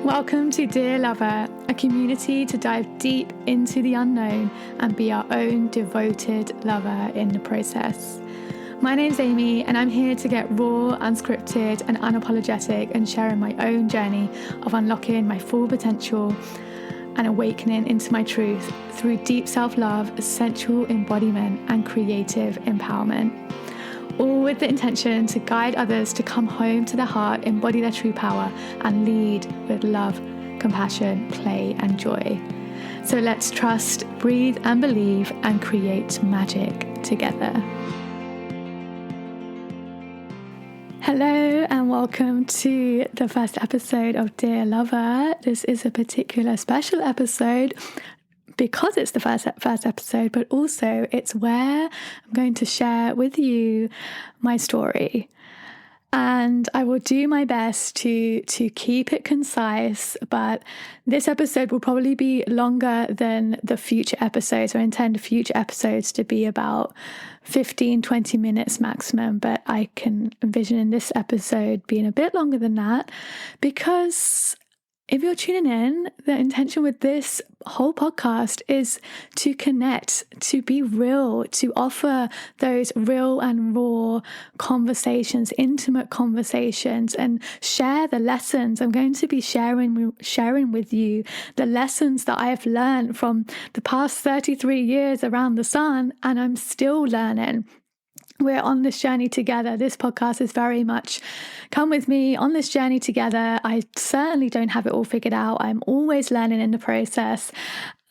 Welcome to Dear Lover, a community to dive deep into the unknown and be our own devoted lover in the process. My name's Amy, and I'm here to get raw, unscripted, and unapologetic and sharing my own journey of unlocking my full potential and awakening into my truth through deep self-love, sensual embodiment, and creative empowerment. All with the intention to guide others to come home to their heart, embody their true power, and lead with love, compassion, play, and joy. So let's trust, breathe, and believe, and create magic together. Hello, and welcome to the first episode of Dear Lover. This is a particular special episode because it's the first episode, but also it's where I'm going to share with you my story. And I will do my best to keep it concise, but this episode will probably be longer than the future episodes. I intend future episodes to be about 15-20 minutes maximum, but I can envision in this episode being a bit longer than that, because if you're tuning in, the intention with this whole podcast is to connect, to be real, to offer those real and raw conversations, intimate conversations, and share the lessons. I'm going to be sharing with you the lessons that I have learned from the past 33 years around the sun, and I'm still learning. We're on this journey together. This podcast is very much come with me on this journey together. I certainly don't have it all figured out. I'm always learning in the process.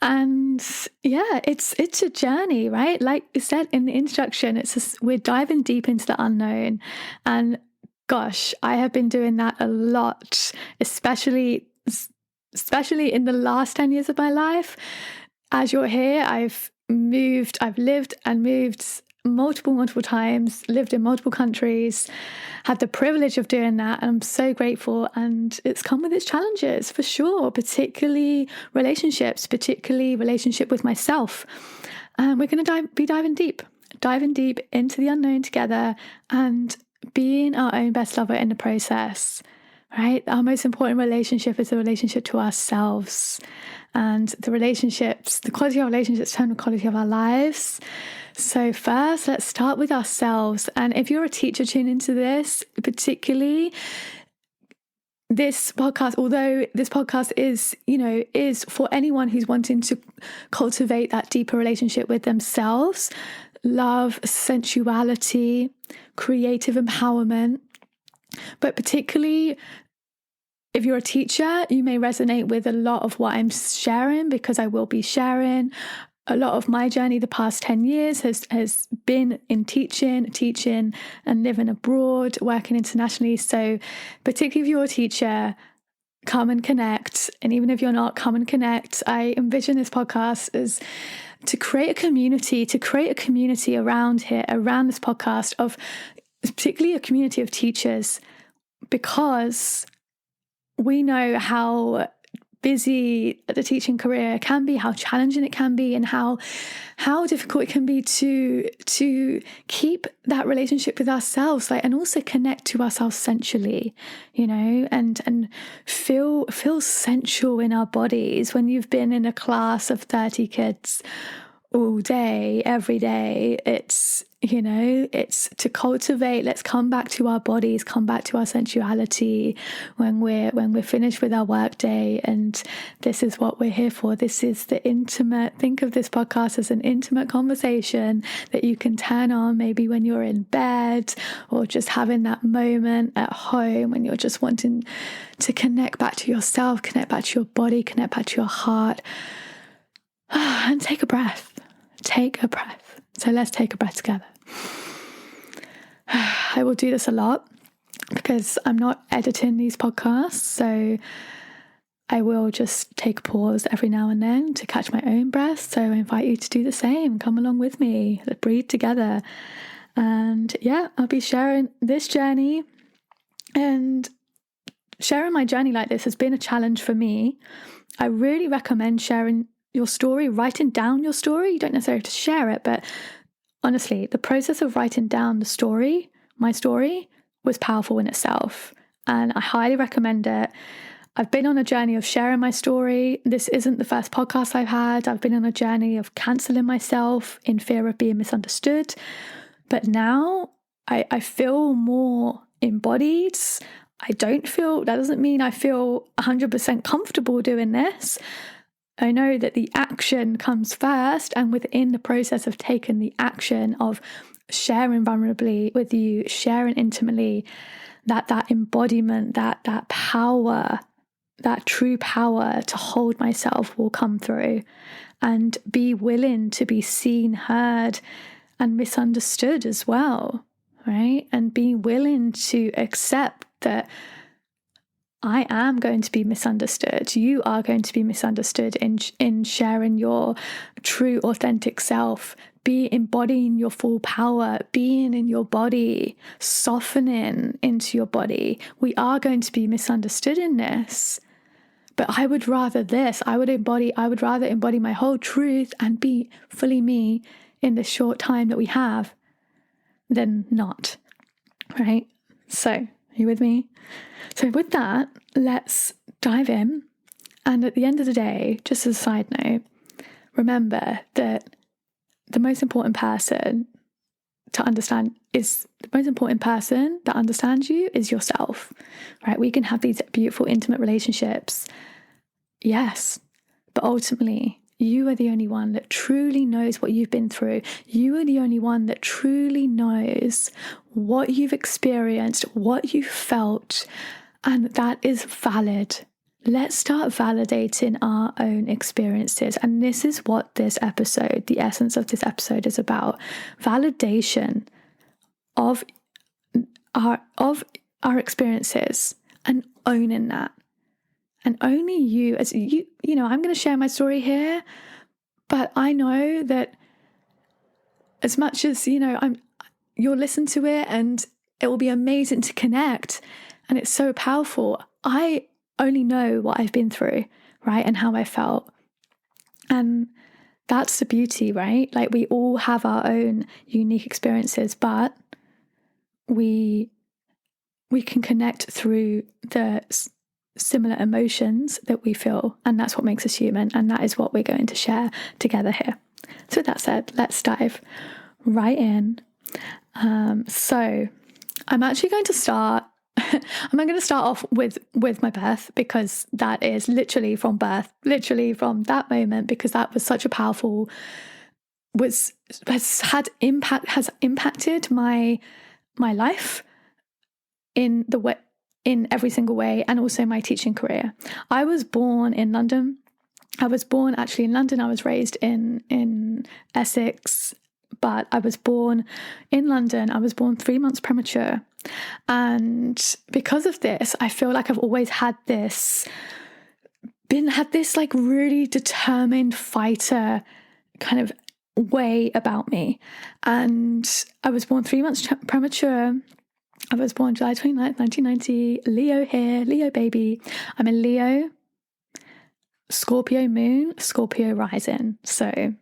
And yeah, it's a journey, right? Like I said in the introduction, we're diving deep into the unknown. And gosh, I have been doing that a lot, especially in the last 10 years of my life. As you're here, I've lived and moved multiple times, lived in multiple countries, had the privilege of doing that, and I'm so grateful. And it's come with its challenges for sure, particularly relationship with myself. And we're going to be diving deep into the unknown together and being our own best lover in the process. Right? Our most important relationship is the relationship to ourselves, and the quality of relationships determine the quality of our lives. So first, let's start with ourselves. And if you're a teacher tuning into this, particularly this podcast, although this podcast is for anyone who's wanting to cultivate that deeper relationship with themselves, love, sensuality, creative empowerment, but particularly if you're a teacher, you may resonate with a lot of what I'm sharing, because I will be sharing a lot of my journey the past 10 years has been in teaching and living abroad, working internationally. So particularly if you're a teacher, come and connect. And even if you're not, come and connect. I envision this podcast as to create a community around this podcast, of particularly a community of teachers, because we know how busy the teaching career can be, how challenging it can be, and how difficult it can be to keep that relationship with ourselves, and also connect to ourselves sensually, and feel sensual in our bodies. When you've been in a class of 30 kids all day, every day, it's to cultivate. Let's come back to our bodies, come back to our sensuality when we're finished with our work day. And this is what we're here for. This is the intimate. Think of this podcast as an intimate conversation that you can turn on maybe when you're in bed, or just having that moment at home when you're just wanting to connect back to yourself, connect back to your body, connect back to your heart, and take a breath. So let's take a breath together. I will do this a lot because I'm not editing these podcasts, so I will just take a pause every now and then to catch my own breath. So I invite you to do the same. Come along with me. Let's breathe together. And yeah, I'll be sharing this journey, and sharing my journey like this has been a challenge for me. I really recommend sharing your story, writing down your story. You don't necessarily have to share it, but honestly, the process of writing down my story, was powerful in itself. And I highly recommend it. I've been on a journey of sharing my story. This isn't the first podcast I've had. I've been on a journey of cancelling myself in fear of being misunderstood. But now I feel more embodied. That doesn't mean I feel 100% comfortable doing this. I know that the action comes first, and within the process of taking the action of sharing vulnerably with you, sharing intimately, that embodiment, that power, that true power to hold myself will come through, and be willing to be seen, heard, and misunderstood as well, right? And be willing to accept that I am going to be misunderstood. You are going to be misunderstood in sharing your true, authentic self, be embodying your full power, being in your body, softening into your body. We are going to be misunderstood in this. But I would rather this. I would rather embody my whole truth and be fully me in the short time that we have than not. Right? So, are you with me? So with that, let's dive in. And at the end of the day, just as a side note, remember that the most important person that understands you is yourself, right? We can have these beautiful, intimate relationships. Yes, but ultimately, you are the only one that truly knows what you've been through. You are the only one that truly knows what you've experienced, what you felt, and that is valid. Let's start validating our own experiences. And this is what this episode, the essence of this episode, is about. Validation of our experiences and owning that. And only you, I'm going to share my story here, but I know that as much as, you'll listen to it and it will be amazing to connect and it's so powerful. I only know what I've been through, right? And how I felt. And that's the beauty, right? Like, we all have our own unique experiences, but we can connect through the similar emotions that we feel, and that's what makes us human, and that is what we're going to share together here. So with that said, let's dive right in. So I'm actually going to start off with my birth, because that is literally from birth, literally from that moment, because that was such a powerful, has impacted my life in every single way, and also my teaching career. I was born in London. I was raised in Essex, but I was born in London. I was born 3 months premature. And because of this, I feel like I've always had this like really determined fighter kind of way about me. And I was born 3 months premature. I was born July 29th, 1990, Leo here, Leo baby. I'm a Leo, Scorpio moon, Scorpio rising. So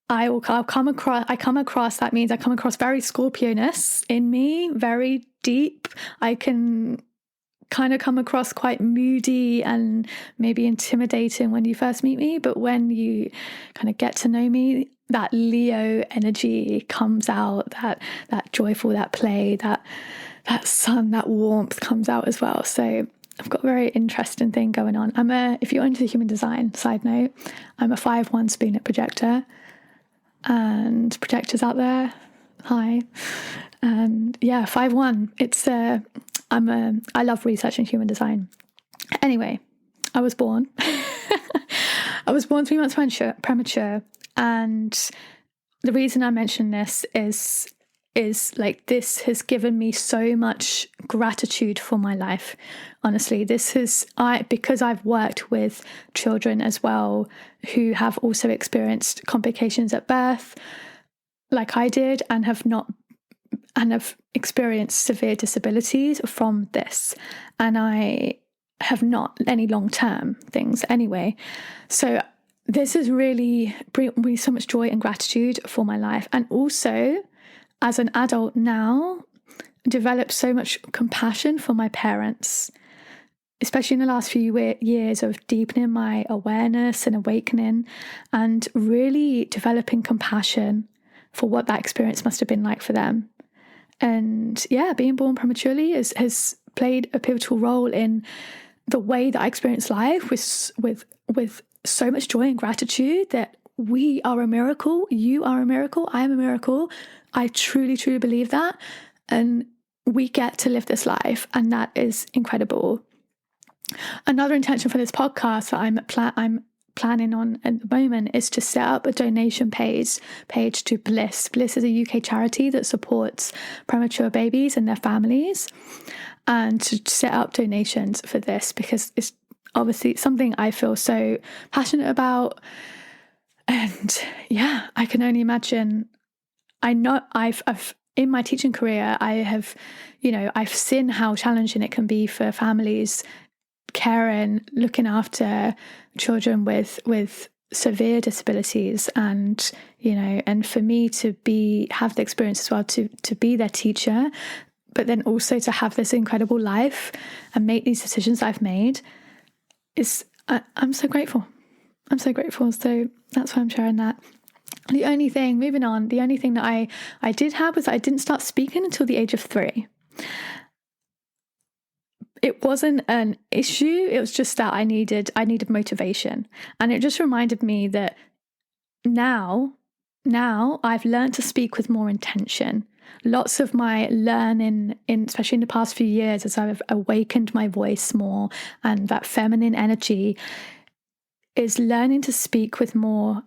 I come across, that means I come across very Scorpio-ness in me, very deep. I can kind of come across quite moody and maybe intimidating when you first meet me, but when you kind of get to know me, that Leo energy comes out, that joyful, that play, that sun, that warmth comes out as well. So I've got a very interesting thing going on. If you're into human design, side note, I'm a 5-1 spoonlet projector. And projectors out there, hi. And yeah, 5-1. I love researching human design. Anyway, I was born. I was born 3 months premature. And the reason I mention this is like, this has given me so much gratitude for my life. Honestly, because I've worked with children as well who have also experienced complications at birth, like I did, and have experienced severe disabilities from this. And I have not any long-term things anyway. So this has really brought me so much joy and gratitude for my life. And also, as an adult now, developed so much compassion for my parents. especially in the last few years of deepening my awareness and awakening and really developing compassion for what that experience must have been like for them. And yeah, being born prematurely has played a pivotal role in the way that I experience life with so much joy and gratitude that we are a miracle, you are a miracle, I am a miracle. I truly, truly believe that. And we get to live this life, and that is incredible. Another intention for this podcast that I'm planning on at the moment is to set up a donation page to Bliss. Bliss is a UK charity that supports premature babies and their families, and to set up donations for this, because it's obviously something I feel so passionate about. And yeah, I can only imagine. I know I've in my teaching career, I've seen how challenging it can be for families caring, looking after children with severe disabilities, and and for me to have the experience as well to be their teacher, but then also to have this incredible life and make these decisions I've made I'm so grateful. I'm so grateful. So that's why I'm sharing that. The only thing that I did have was I didn't start speaking until the age of 3. It wasn't an issue. It was just that I needed motivation. And it just reminded me that now I've learned to speak with more intention. Lots of my learning, especially in the past few years, as I've awakened my voice more and that feminine energy, is learning to speak with more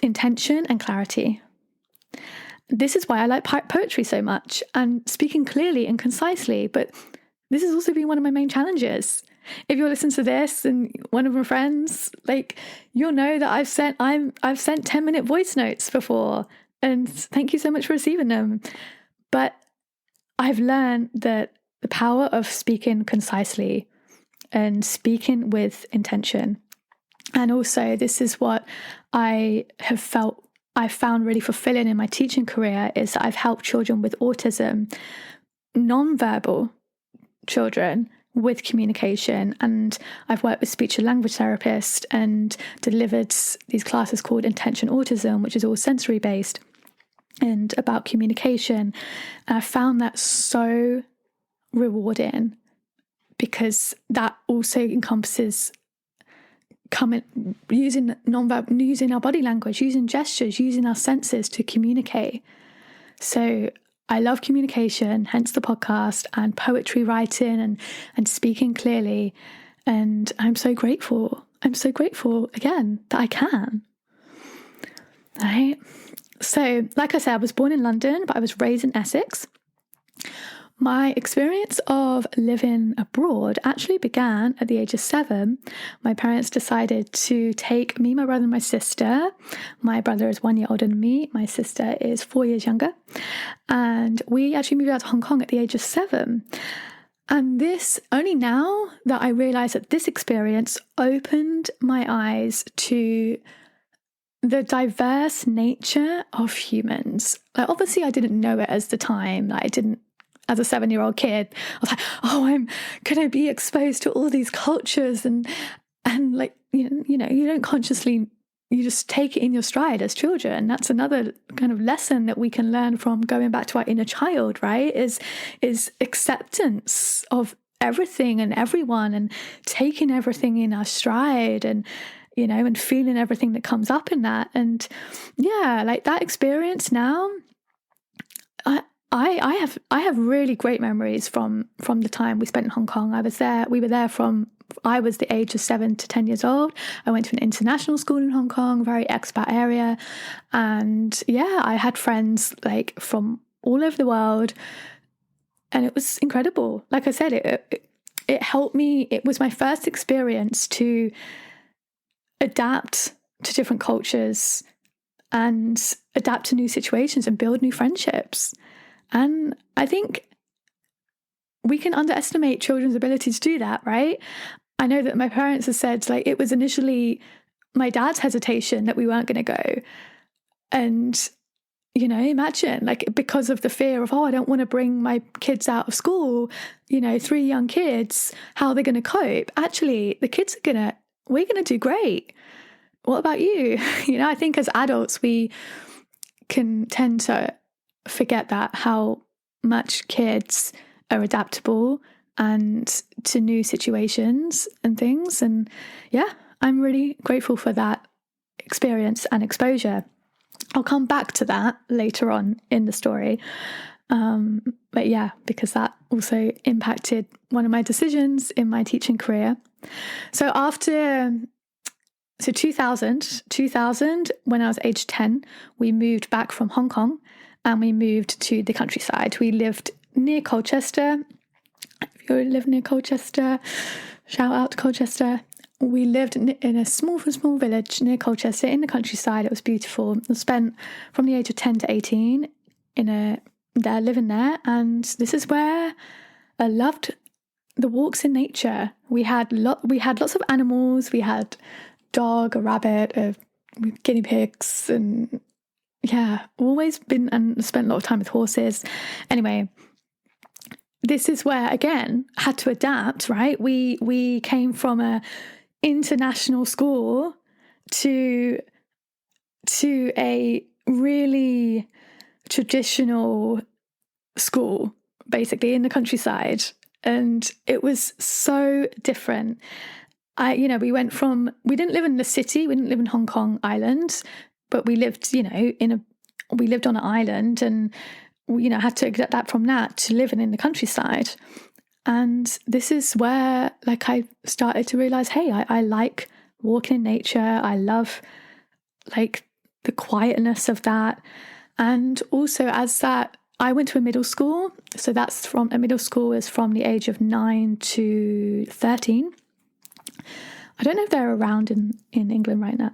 intention and clarity. This is why I like poetry so much and speaking clearly and concisely. But this has also been one of my main challenges. If you're listening to this and one of my friends, you'll know that I've sent 10-minute voice notes before, and thank you so much for receiving them. But I've learned that the power of speaking concisely and speaking with intention. And also, this is what I found really fulfilling in my teaching career, is that I've helped children with autism, non-verbal children, with communication. And I've worked with speech and language therapists and delivered these classes called Intention Autism, which is all sensory based and about communication. And I found that so rewarding, because that also encompasses using non-verbal, using our body language, using gestures, using our senses to communicate. So I love communication, hence the podcast, and poetry writing and speaking clearly. And I'm so grateful. I'm so grateful again that I can. Right? So, like I said, I was born in London, but I was raised in Essex. My experience of living abroad actually began at the age of 7. My parents decided to take me, my brother, and my sister. My brother is 1 year older than me. My sister is 4 years younger. And we actually moved out to Hong Kong at the age of 7. And this, only now that I realised that this experience opened my eyes to the diverse nature of humans. Obviously, I didn't know it as the time. As a 7-year-old kid, I was like, oh, I'm going to be exposed to all these cultures and you don't consciously, you just take it in your stride as children. That's another kind of lesson that we can learn from going back to our inner child, right? Is acceptance of everything and everyone, and taking everything in our stride, and and feeling everything that comes up in that. And yeah, that experience now, I have really great memories from the time we spent in Hong Kong. We were there from I was the age of 7 to 10 years old. I went to an international school in Hong Kong, very expat area. And yeah, I had friends from all over the world. And it was incredible. Like I said, it helped me. It was my first experience to adapt to different cultures and adapt to new situations and build new friendships. And I think we can underestimate children's ability to do that, right? I know that my parents have said it was initially my dad's hesitation that we weren't going to go. And imagine, like, because of the fear of, I don't want to bring my kids out of school, 3 young kids, how are they going to cope? Actually, the kids we're going to do great. What about you? I think as adults, we can tend to forget that, how much kids are adaptable and to new situations and things. And yeah, I'm really grateful for that experience and exposure. I'll come back to that later on in the story. But yeah, because that also impacted one of my decisions in my teaching career. So 2000, when I was age 10, we moved back from Hong Kong and we moved to the countryside. We lived near Colchester. If you live near Colchester, shout out to Colchester. We lived in a small village near Colchester in the countryside. It was beautiful. I spent from the age of 10 to 18 living there. And this is where I loved the walks in nature. We had lots of animals. We had dog, a rabbit, guinea pigs, and yeah, always been and spent a lot of time with horses. Anyway, this is where, again, had to adapt, right? We came from a international school to a really traditional school, basically in the countryside, and it was so different. We didn't live in the city, we didn't live in Hong Kong Island, but we lived, we lived on an island, and we, had to adapt from that to living in the countryside. And this is where, like, I started to realize, hey, I like walking in nature. I love, like, the quietness of that. And also, I went to a middle school. So a middle school is from the age of 9 to 13. I don't know if they're around in England right now,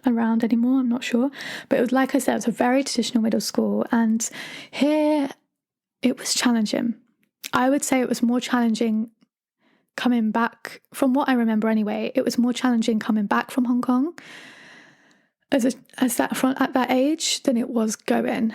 around anymore, I'm not sure. But it was, like I said, it's a very traditional middle school. And here, it was challenging. I would say it was more challenging coming back, from what I remember anyway, it was more challenging coming back from Hong Kong at that age than it was going.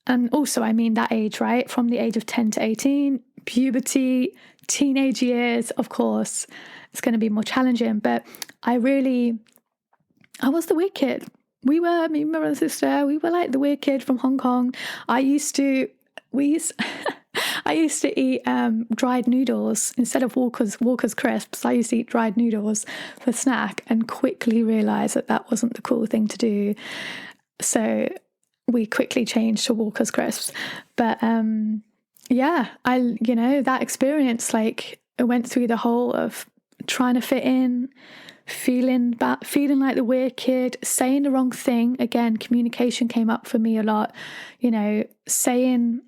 And also, I mean that age, right? From the age of 10 to 18, puberty, teenage years, of course, it's going to be more challenging. But I was the weird kid. Me and my brother and sister, we were like the weird kid from Hong Kong. I used to eat dried noodles instead of Walker's crisps. I used to eat dried noodles for snack, and quickly realised that wasn't the cool thing to do. So we quickly changed to Walker's crisps. But that experience, like, I went through the whole of trying to fit in, feeling like the weird kid, saying the wrong thing. Again, communication came up for me a lot. Saying,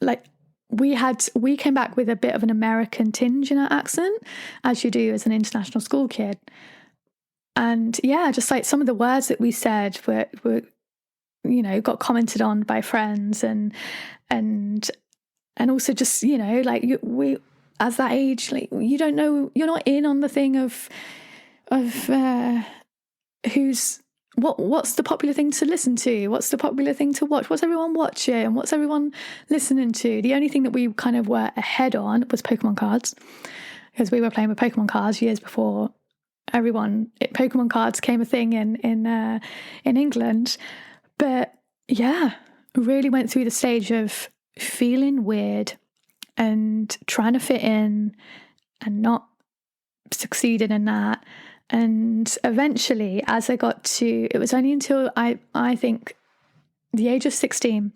like, we came back with a bit of an American tinge in our accent, as you do as an international school kid. And yeah, just like some of the words that we said were got commented on by friends, and also just, like, we, as that age, like, you don't know, you're not in on the thing of what's the popular thing to listen to, what's the popular thing to watch, what's everyone watching, what's everyone listening to. The only thing that we kind of were ahead on was Pokemon cards, because we were playing with Pokemon cards years before Pokemon cards came a thing in England. But yeah, really went through the stage of feeling weird and trying to fit in and not succeeding in that. And eventually, as I got to, it was only until I think the age of 16,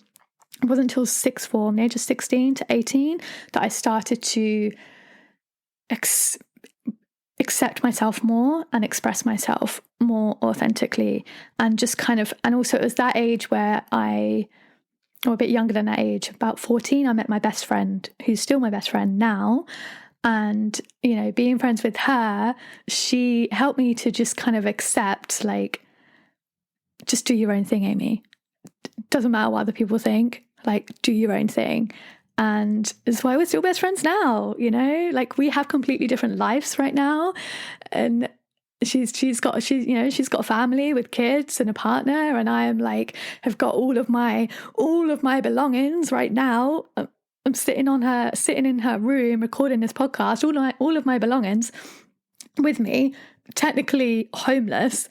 it wasn't until sixth form, the age of 16 to 18, that I started to accept myself more and express myself more authentically. And just kind of, and also it was that age where or a bit younger than that age, about 14, I met my best friend, who's still my best friend now. And, being friends with her, she helped me to just kind of accept, like, just do your own thing, Amy. Doesn't matter what other people think, like, do your own thing. And that's why we're still best friends now, like, we have completely different lives right now. And she's got a family with kids and a partner, and I am like, have got all of my belongings right now. I'm sitting in her room recording this podcast, all of my belongings with me, technically homeless,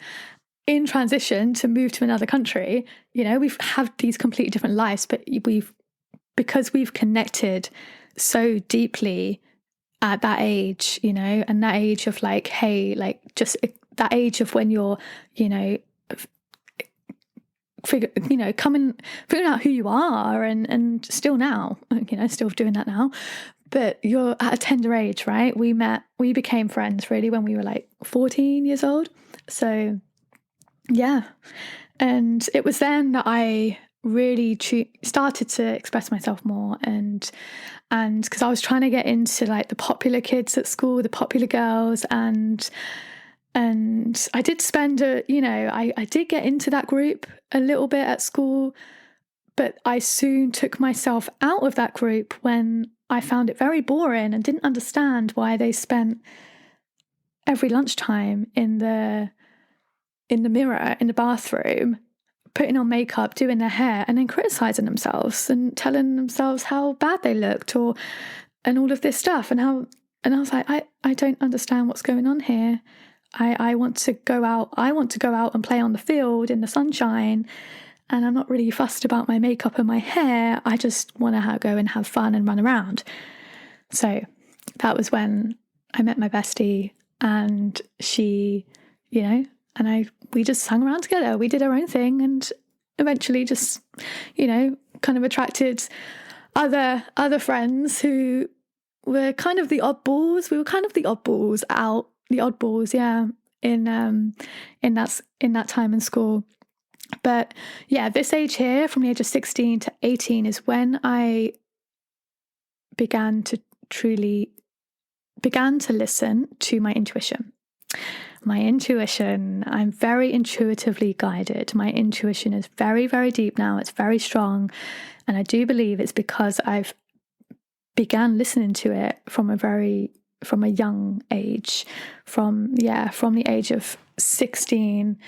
in transition to move to another country. We've had these completely different lives, but because we've connected so deeply at that age, and that age of like, hey, like just that age of when you're, figuring out who you are, and still now, still doing that now, but you're at a tender age, right? We became friends really when we were like 14 years old. So yeah. And it was then that I really started to express myself more, and because I was trying to get into like the popular kids at school, the popular girls, and I did spend I did get into that group a little bit at school, but I soon took myself out of that group when I found it very boring and didn't understand why they spent every lunchtime in the mirror in the bathroom putting on makeup, doing their hair, and then criticizing themselves and telling themselves how bad they looked, and all of this stuff, and I was like, I don't understand what's going on here. I want to go out and play on the field in the sunshine, and I'm not really fussed about my makeup and my hair. I just want to go and have fun and run around. So that was when I met my bestie, and she, we just hung around together. We did our own thing, and eventually just, kind of attracted other friends who were kind of the oddballs. We were kind of the oddballs, yeah, in that time in school. But yeah, this age here, from the age of 16 to 18, is when I began to listen to my intuition. I'm very intuitively guided. My intuition is very, very deep now. It's very strong. And I do believe it's because I've began listening to it from a young age, from the age of 16.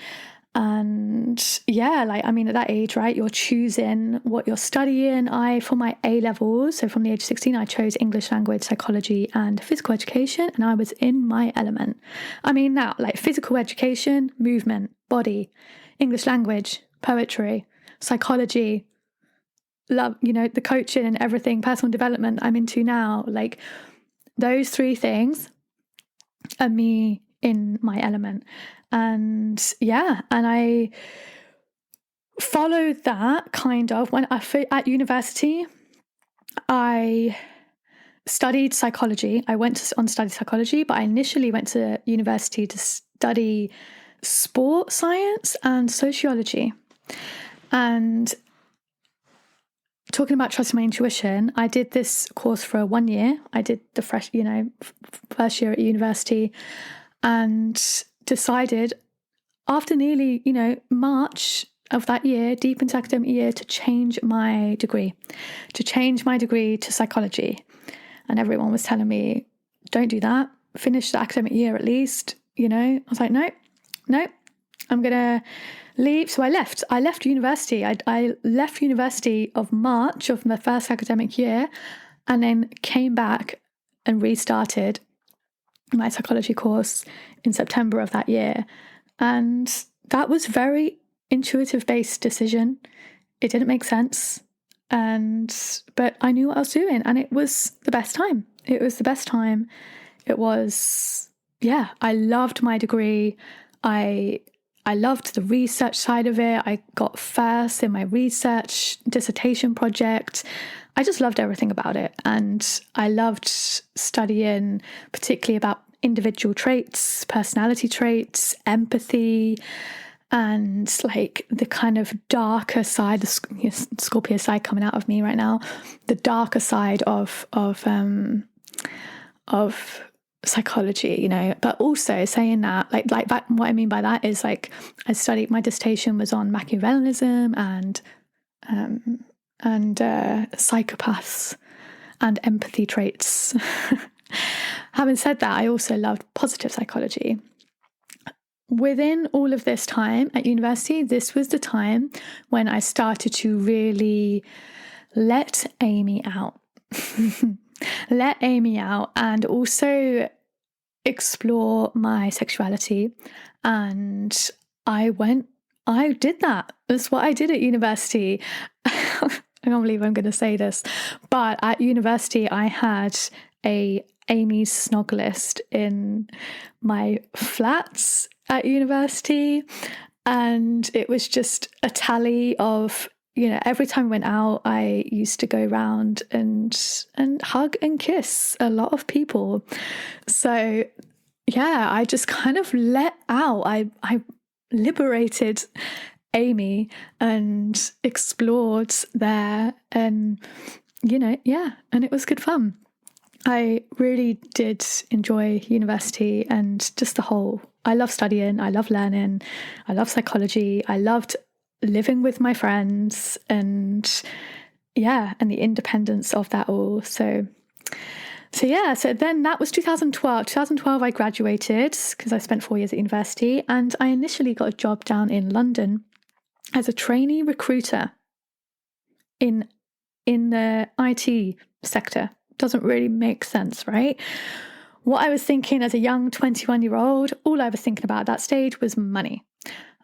And at that age, right, you're choosing what you're studying. For my A levels, so from the age of 16, I chose English language, psychology, and physical education, and I was in my element. Now, like physical education, movement, body, English language, poetry, psychology, love, the coaching and everything, personal development I'm into now, like those three things are me in my element. And I followed that kind of when at university. I studied psychology. I went on to study psychology, but I initially went to university to study sport science and sociology. And talking about trusting my intuition, I did this course for 1 year. I did the first year at university, and decided after nearly, March of that year, deep into academic year, to change my degree to psychology. And everyone was telling me, don't do that, finish the academic year at least, I was like, no, I'm going to leave. So I left university. I left university of March of my first academic year, and then came back and restarted my psychology course in September of that year. And that was very intuitive based decision. It didn't make sense. But I knew what I was doing, and it was the best time. I loved my degree. I loved the research side of it. I got first in my research dissertation project. I just loved everything about it. And I loved studying particularly about individual traits, personality traits, empathy, and like the kind of darker side, the Scorpio side coming out of me right now, the darker side of psychology, but also saying that like that, what I mean by that is like I studied, my dissertation was on Machiavellianism and psychopaths and empathy traits. Having said that, I also loved positive psychology. within all of this time at university, this was the time when I started to really let Amy out. Let Amy out, and also explore my sexuality. And I did that. That's what I did at university. I can't believe I'm going to say this, but at university I had a Amy's snog list in my flats at university, and it was just a tally of, every time I went out, I used to go around and hug and kiss a lot of people. So yeah, I just kind of let out. I liberated Amy and explored there, and and it was good fun. I really did enjoy university and just I love studying, I love learning, I love psychology, I loved living with my friends, and the independence of that all. So then that was 2012. 2012 I graduated because I spent 4 years at university, and I initially got a job down in London as a trainee recruiter in the IT sector. Doesn't really make sense, right? What I was thinking as a young 21-year-old, all I was thinking about at that stage was money.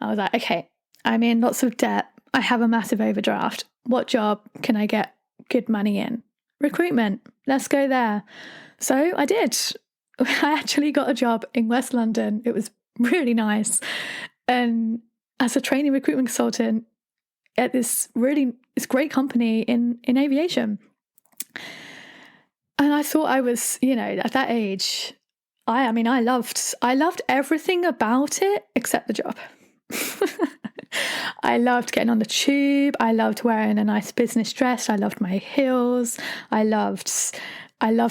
I was like, okay, I'm in lots of debt. I have a massive overdraft. What job can I get good money in? Recruitment. Let's go there. So I did. I actually got a job in West London. It was really nice. And as a trainee recruitment consultant at this great company in aviation. And I thought I was, at that age, I loved everything about it except the job. I loved getting on the tube. I loved wearing a nice business dress. I loved my heels. I loved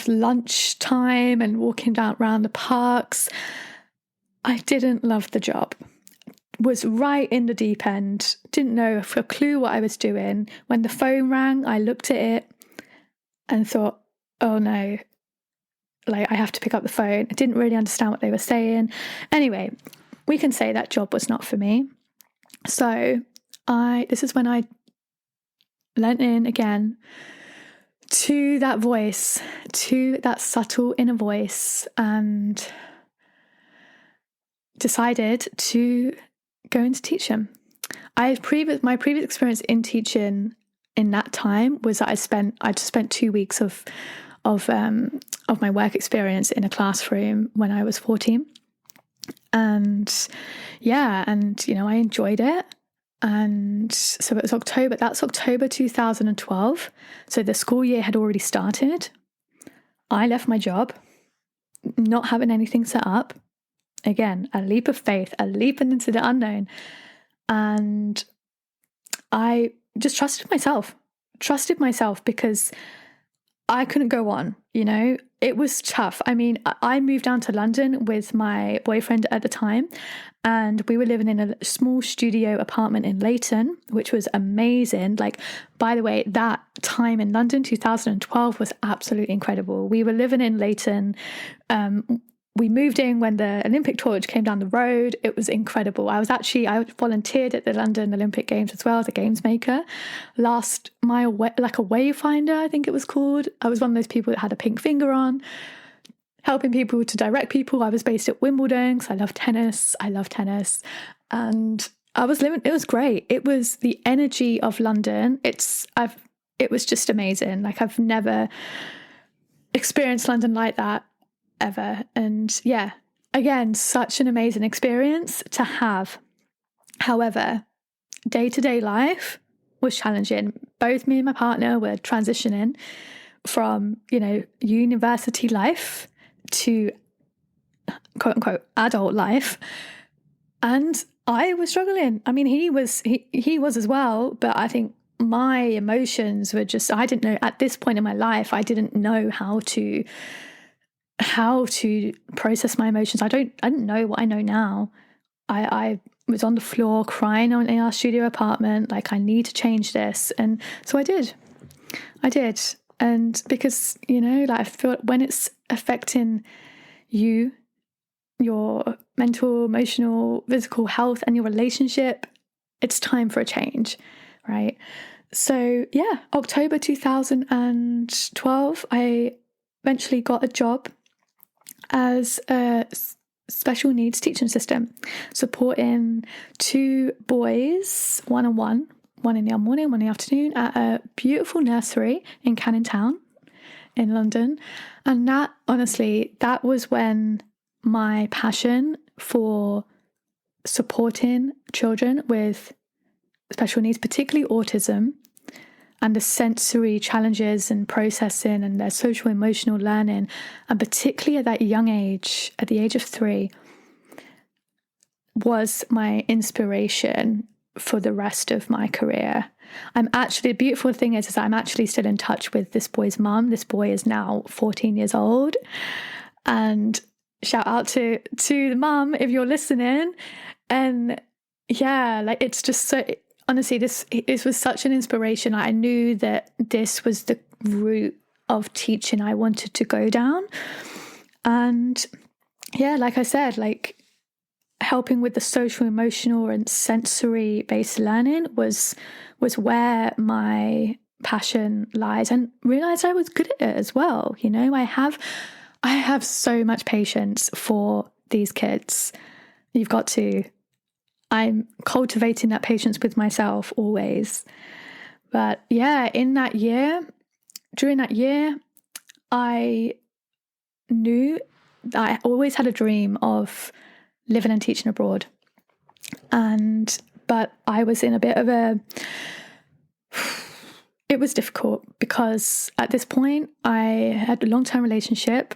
lunch time and walking down around the parks. I didn't love the job. Was right in the deep end. Didn't know a clue what I was doing. When the phone rang, I looked at it and thought, oh no, I have to pick up the phone. I didn't really understand what they were saying. Anyway, we can say that job was not for me. So this is when I lent in again to that voice, to that subtle inner voice, and decided to go into teaching. My previous experience in teaching in that time was that I just spent 2 weeks of my work experience in a classroom when I was 14. And I enjoyed it. And so it was October. That's October 2012. So the school year had already started. I left my job, not having anything set up. Again, a leap of faith, a leap into the unknown. And I just trusted myself because I couldn't go on, it was tough. I mean, I moved down to London with my boyfriend at the time, and we were living in a small studio apartment in Leighton, which was amazing. By the way, that time in London, 2012, was absolutely incredible. We were living in Leighton. We moved in when the Olympic torch came down the road. It was incredible. I volunteered at the London Olympic Games as well as a games maker. Last mile, like a wayfinder, I think it was called. I was one of those people that had a pink finger on, helping people to direct people. I was based at Wimbledon because I love tennis. And it was great. It was the energy of London. It was just amazing. I've never experienced London like that ever. And again, such an amazing experience to have. However, day-to-day life was challenging. Both me and my partner were transitioning from, university life to quote unquote adult life. And I was struggling. I mean, he was as well, but I think my emotions were just, I didn't know at this point in my life, I didn't know how to process my emotions. I didn't know what I know now. I was on the floor crying in our studio apartment, I need to change this. And so I did. And because, I feel when it's affecting you, your mental, emotional, physical health and your relationship, it's time for a change, right? So yeah, October 2012, I eventually got a job as a special needs teaching assistant, supporting 2 boys, one-on-one, one in the morning, one in the afternoon, at a beautiful nursery in Canning Town in London. And that, honestly, that was when my passion for supporting children with special needs, particularly autism, and the sensory challenges and processing and their social emotional learning, and particularly at that young age, at the age of 3, was my inspiration for the rest of my career. The beautiful thing is I'm actually still in touch with this boy's mum. This boy is now 14 years old, and shout out to the mum if you're listening. And yeah, like, it's just so, honestly, this was such an inspiration. I knew that this was the route of teaching I wanted to go down. And yeah, like I said, like, helping with the social, emotional and sensory based learning was where my passion lies, and realized I was good at it as well. You know, I have so much patience for these kids. You've got to. I'm cultivating that patience with myself always. But yeah, during that year, I knew that I always had a dream of living and teaching abroad. But I was in a bit of it was difficult, because at this point I had a long-term relationship.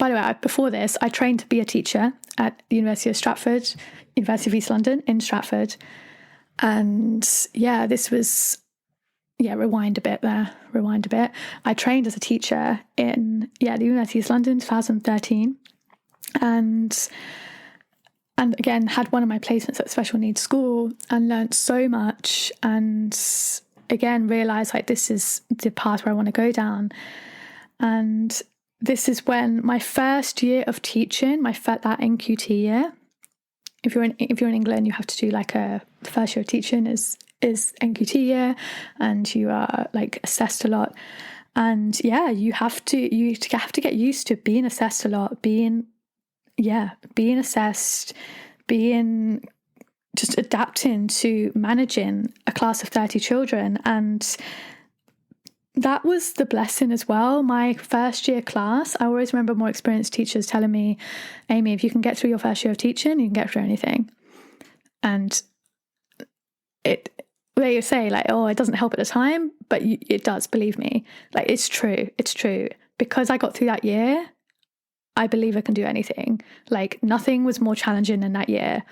By the way, before this, I trained to be a teacher at the University of East London in Stratford. And yeah, rewind a bit. I trained as a teacher in the University of East London, 2013. And again, had one of my placements at special needs school and learned so much. And again, realised like this is the path where I want to go down. And this is when my first year of teaching, that NQT year. If you're in England, you have to do like the first year of teaching is NQT year, and you are like assessed a lot. And yeah, you have to get used to being assessed a lot, being assessed, just adapting to managing a class of 30 children. And that was the blessing as well. My first year class, I always remember more experienced teachers telling me, Amy, if you can get through your first year of teaching, you can get through anything. And they say like, oh, it doesn't help at the time, but it does, believe me. Like, it's true. Because I got through that year, I believe I can do anything. Like, nothing was more challenging than that year.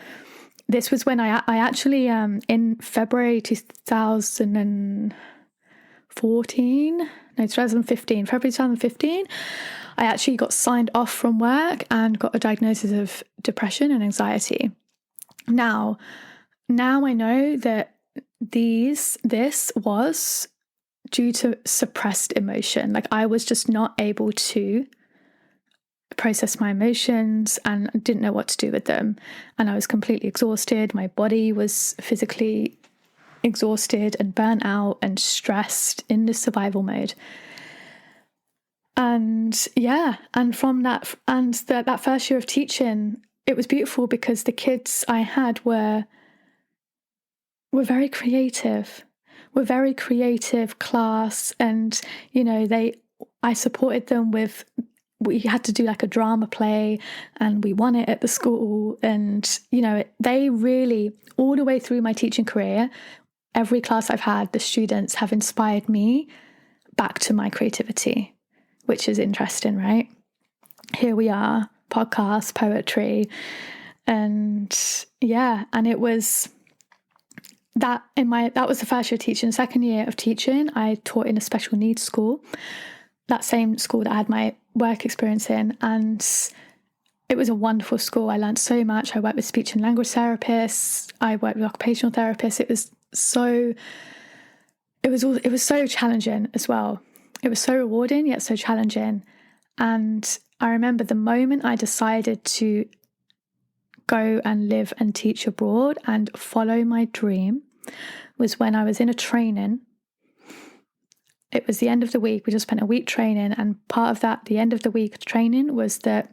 This was when I actually, in February 2015, I actually got signed off from work and got a diagnosis of depression and anxiety. Now I know that this was due to suppressed emotion. Like, I was just not able to process my emotions and didn't know what to do with them. And I was completely exhausted. My body was physically exhausted and burnt out and stressed in the survival mode. And yeah, and from that, and that first year of teaching, it was beautiful because the kids I had were very creative. Were very creative class, and you know, I supported them with. We had to do like a drama play, and we won it at the school. And you know, they really, all the way through my teaching career, every class I've had, the students have inspired me back to my creativity, which is interesting, right? Here we are, podcasts, poetry, and yeah, and it was that was the first year of teaching. Second year of teaching, I taught in a special needs school, that same school that I had my work experience in, and it was a wonderful school. I learned so much. I worked with speech and language therapists. I worked with occupational therapists. It was so challenging as well. It was so rewarding yet so challenging. And I remember the moment I decided to go and live and teach abroad and follow my dream was when I was in a training. It was the end of the week. We just spent a week training, and part of that, the end of the week training, was that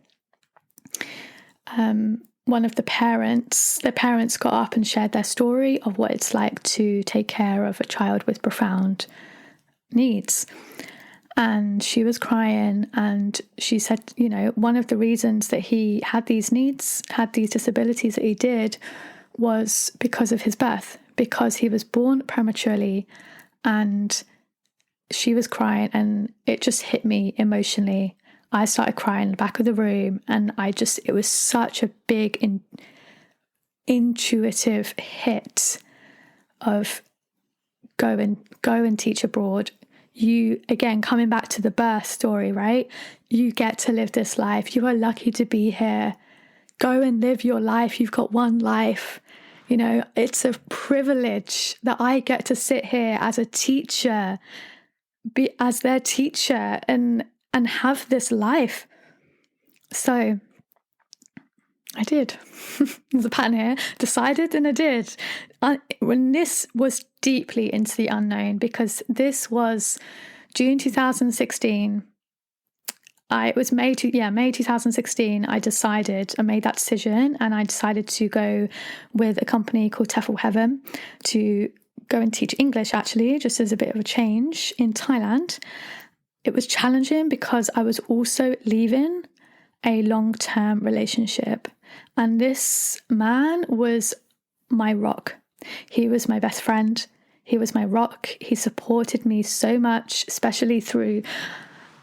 one of their parents got up and shared their story of what it's like to take care of a child with profound needs. And she was crying, and she said, one of the reasons that he had these needs, had these disabilities that he did, was because of his birth, because he was born prematurely. And she was crying, and it just hit me emotionally. I started crying in the back of the room, and it was such a big intuitive hit of go and teach abroad. You, again, coming back to the birth story, right? You get to live this life. You are lucky to be here. Go and live your life. You've got one life. It's a privilege that I get to sit here as a teacher, be as their teacher, and have this life. So I did. There's a pattern here. Decided, and I did. When this was deeply into the unknown, because this was June 2016. It was May 2016. I made that decision, and I decided to go with a company called Tefl Heaven to go and teach English, actually, just as a bit of a change in Thailand. It was challenging because I was also leaving a long-term relationship. And this man was my rock. He was my best friend. He was my rock. He supported me so much, especially through...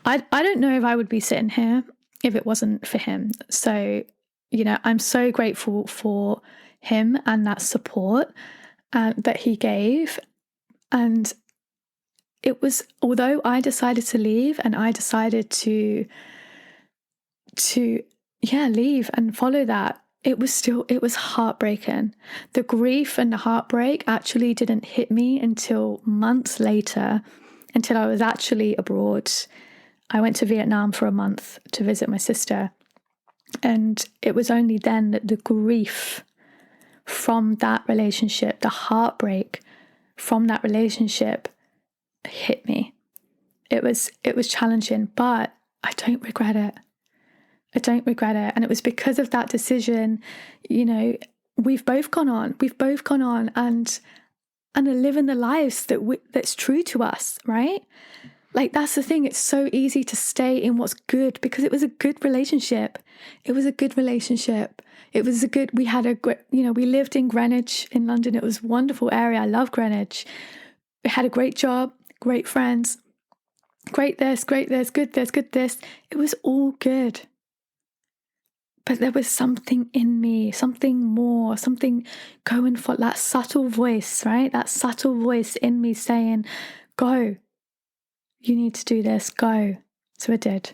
I don't know if I would be sitting here if it wasn't for him. So, I'm so grateful for him and that support that he gave. And it was, although I decided to leave, and I decided to leave and follow that, it was heartbreaking. The grief and the heartbreak actually didn't hit me until months later, until I was actually abroad. I went to Vietnam for a month to visit my sister. And it was only then that the grief from that relationship, the heartbreak from that relationship, hit me. It was challenging, but I don't regret it. And it was because of that decision, we've both gone on and are living the lives that's true to us, right? Like, that's the thing. It's so easy to stay in what's good, because it was a good relationship. We had a great, we lived in Greenwich in London. It was a wonderful area. I love Greenwich. We had a great job, great friends, great this, good this. It was all good. But there was something in me, something more, something going for that subtle voice, right? That subtle voice in me saying, go. You need to do this, go. So I did.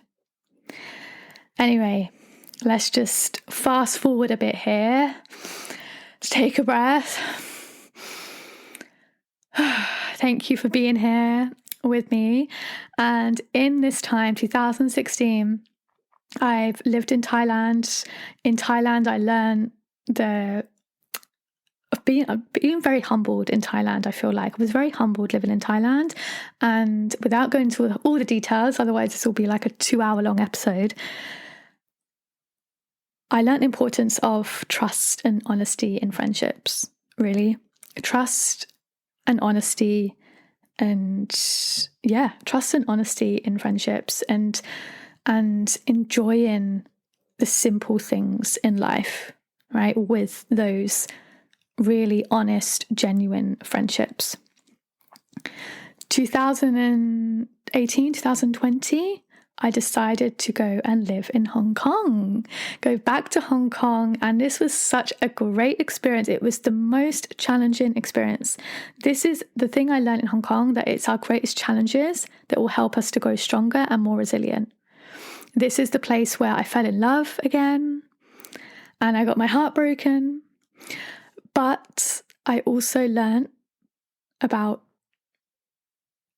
Anyway, let's just fast forward a bit here. Let's take a breath. Thank you for being here with me. And in this time, 2016, I've lived in Thailand. In Thailand, I learned being very humbled in Thailand. I feel like I was very humbled living in Thailand, and without going into all the details, otherwise this will be like a 2-hour long episode, I learned the importance of trust and honesty in friendships. Really, trust and honesty, and trust and honesty in friendships, and enjoying the simple things in life, right? With those really honest, genuine friendships. 2018, 2020, I decided to go and live in Hong Kong, go back to Hong Kong. And this was such a great experience. It was the most challenging experience. This is the thing I learned in Hong Kong, that it's our greatest challenges that will help us to grow stronger and more resilient. This is the place where I fell in love again, and I got my heart broken. But I also learned about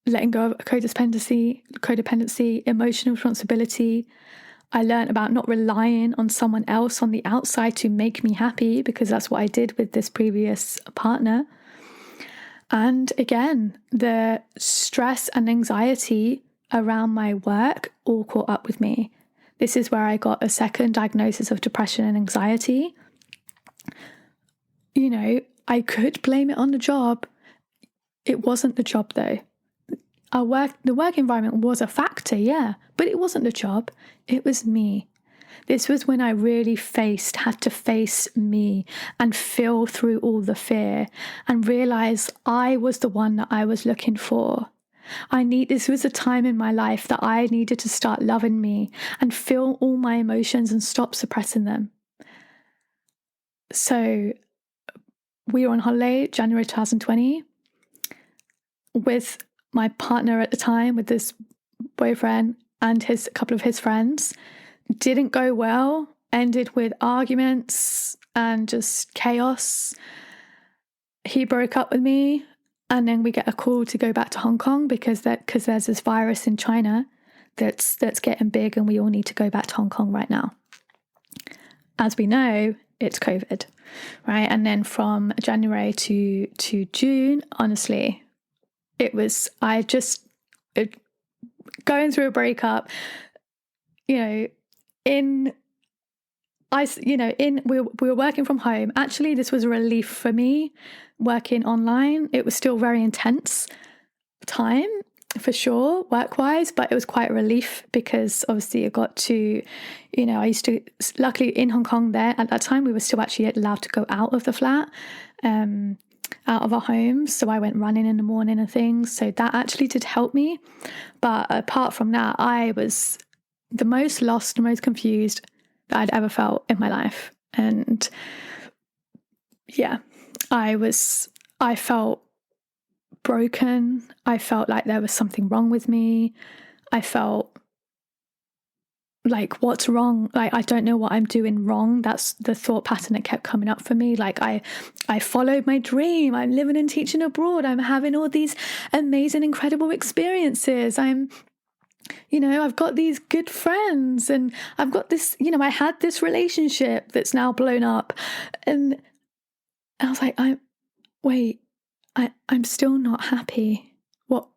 letting go of codependency, emotional responsibility. I learned about not relying on someone else on the outside to make me happy, because that's what I did with this previous partner. And again, the stress and anxiety around my work all caught up with me. This is where I got a second diagnosis of depression and anxiety. You know, I could blame it on the job. It wasn't the job though. The work environment was a factor, yeah, but it wasn't the job. It was me. This was when I really had to face me and feel through all the fear and realize I was the one that I was looking for. This was a time in my life that I needed to start loving me and feel all my emotions and stop suppressing them. So we were on holiday, January 2020, with my partner at the time, with this boyfriend and a couple of his friends. Didn't go well, ended with arguments and just chaos. He broke up with me, and then we get a call to go back to Hong Kong because there's this virus in China that's getting big, and we all need to go back to Hong Kong right now. As we know, it's COVID, right? And then from January to June, honestly, it was going through a breakup. We were working from home. Actually, this was a relief for me, working online. It was still very intense time for sure, work-wise, but it was quite a relief because obviously I got to, luckily in Hong Kong there at that time, we were still actually allowed to go out of the flat, out of our homes. So I went running in the morning and things. So that actually did help me. But apart from that, I was the most lost, the most confused that I'd ever felt in my life. And yeah, I felt broken. I felt like there was something wrong with me. I felt like, what's wrong? Like, I don't know what I'm doing wrong. That's the thought pattern that kept coming up for me. Like, I followed my dream. I'm living and teaching abroad. I'm having all these amazing, incredible experiences. I've got these good friends, and I've got this, I had this relationship that's now blown up. And I was like, I'm still not happy. What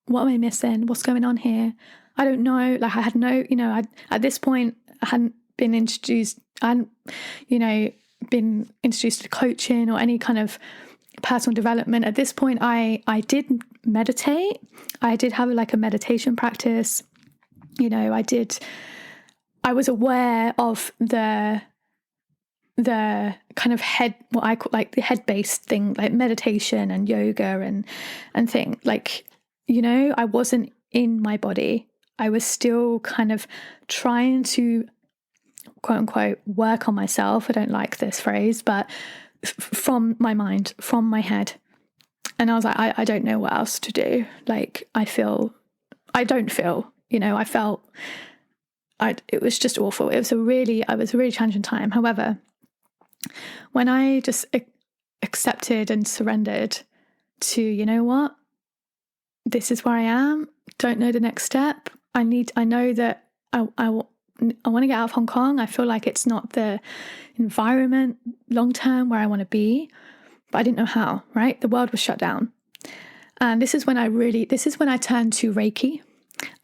am I missing? What's going on here? I don't know. Like, I had no, at this point, I hadn't been introduced to coaching or any kind of personal development. At this point, I did meditate. I did have a meditation practice. I was aware of the kind of what I call the head-based thing, like meditation and yoga and thing. I wasn't in my body. I was still kind of trying to, quote unquote, work on myself. I don't like this phrase, but from my mind, from my head. And I was like, I don't know what else to do. Like, it was just awful. I was a really challenging time. However, when I just accepted and surrendered to, you know what, this is where I am, don't know the next step. I know that I want to get out of Hong Kong. I feel like it's not the environment long term where I want to be, but I didn't know how, right? The world was shut down. And this is when I turned to Reiki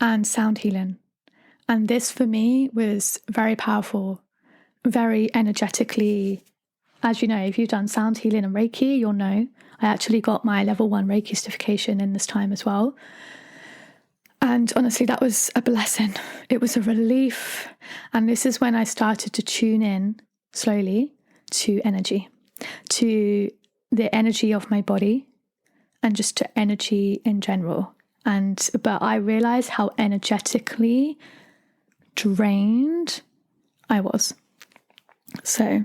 and sound healing. And this for me was very powerful, very energetically. As you know, if you've done sound healing and Reiki, you'll know I actually got my level 1 Reiki certification in this time as well. And honestly, that was a blessing. It was a relief. And this is when I started to tune in slowly to energy, to the energy of my body, and just to energy in general. But I realized how energetically drained I was. So,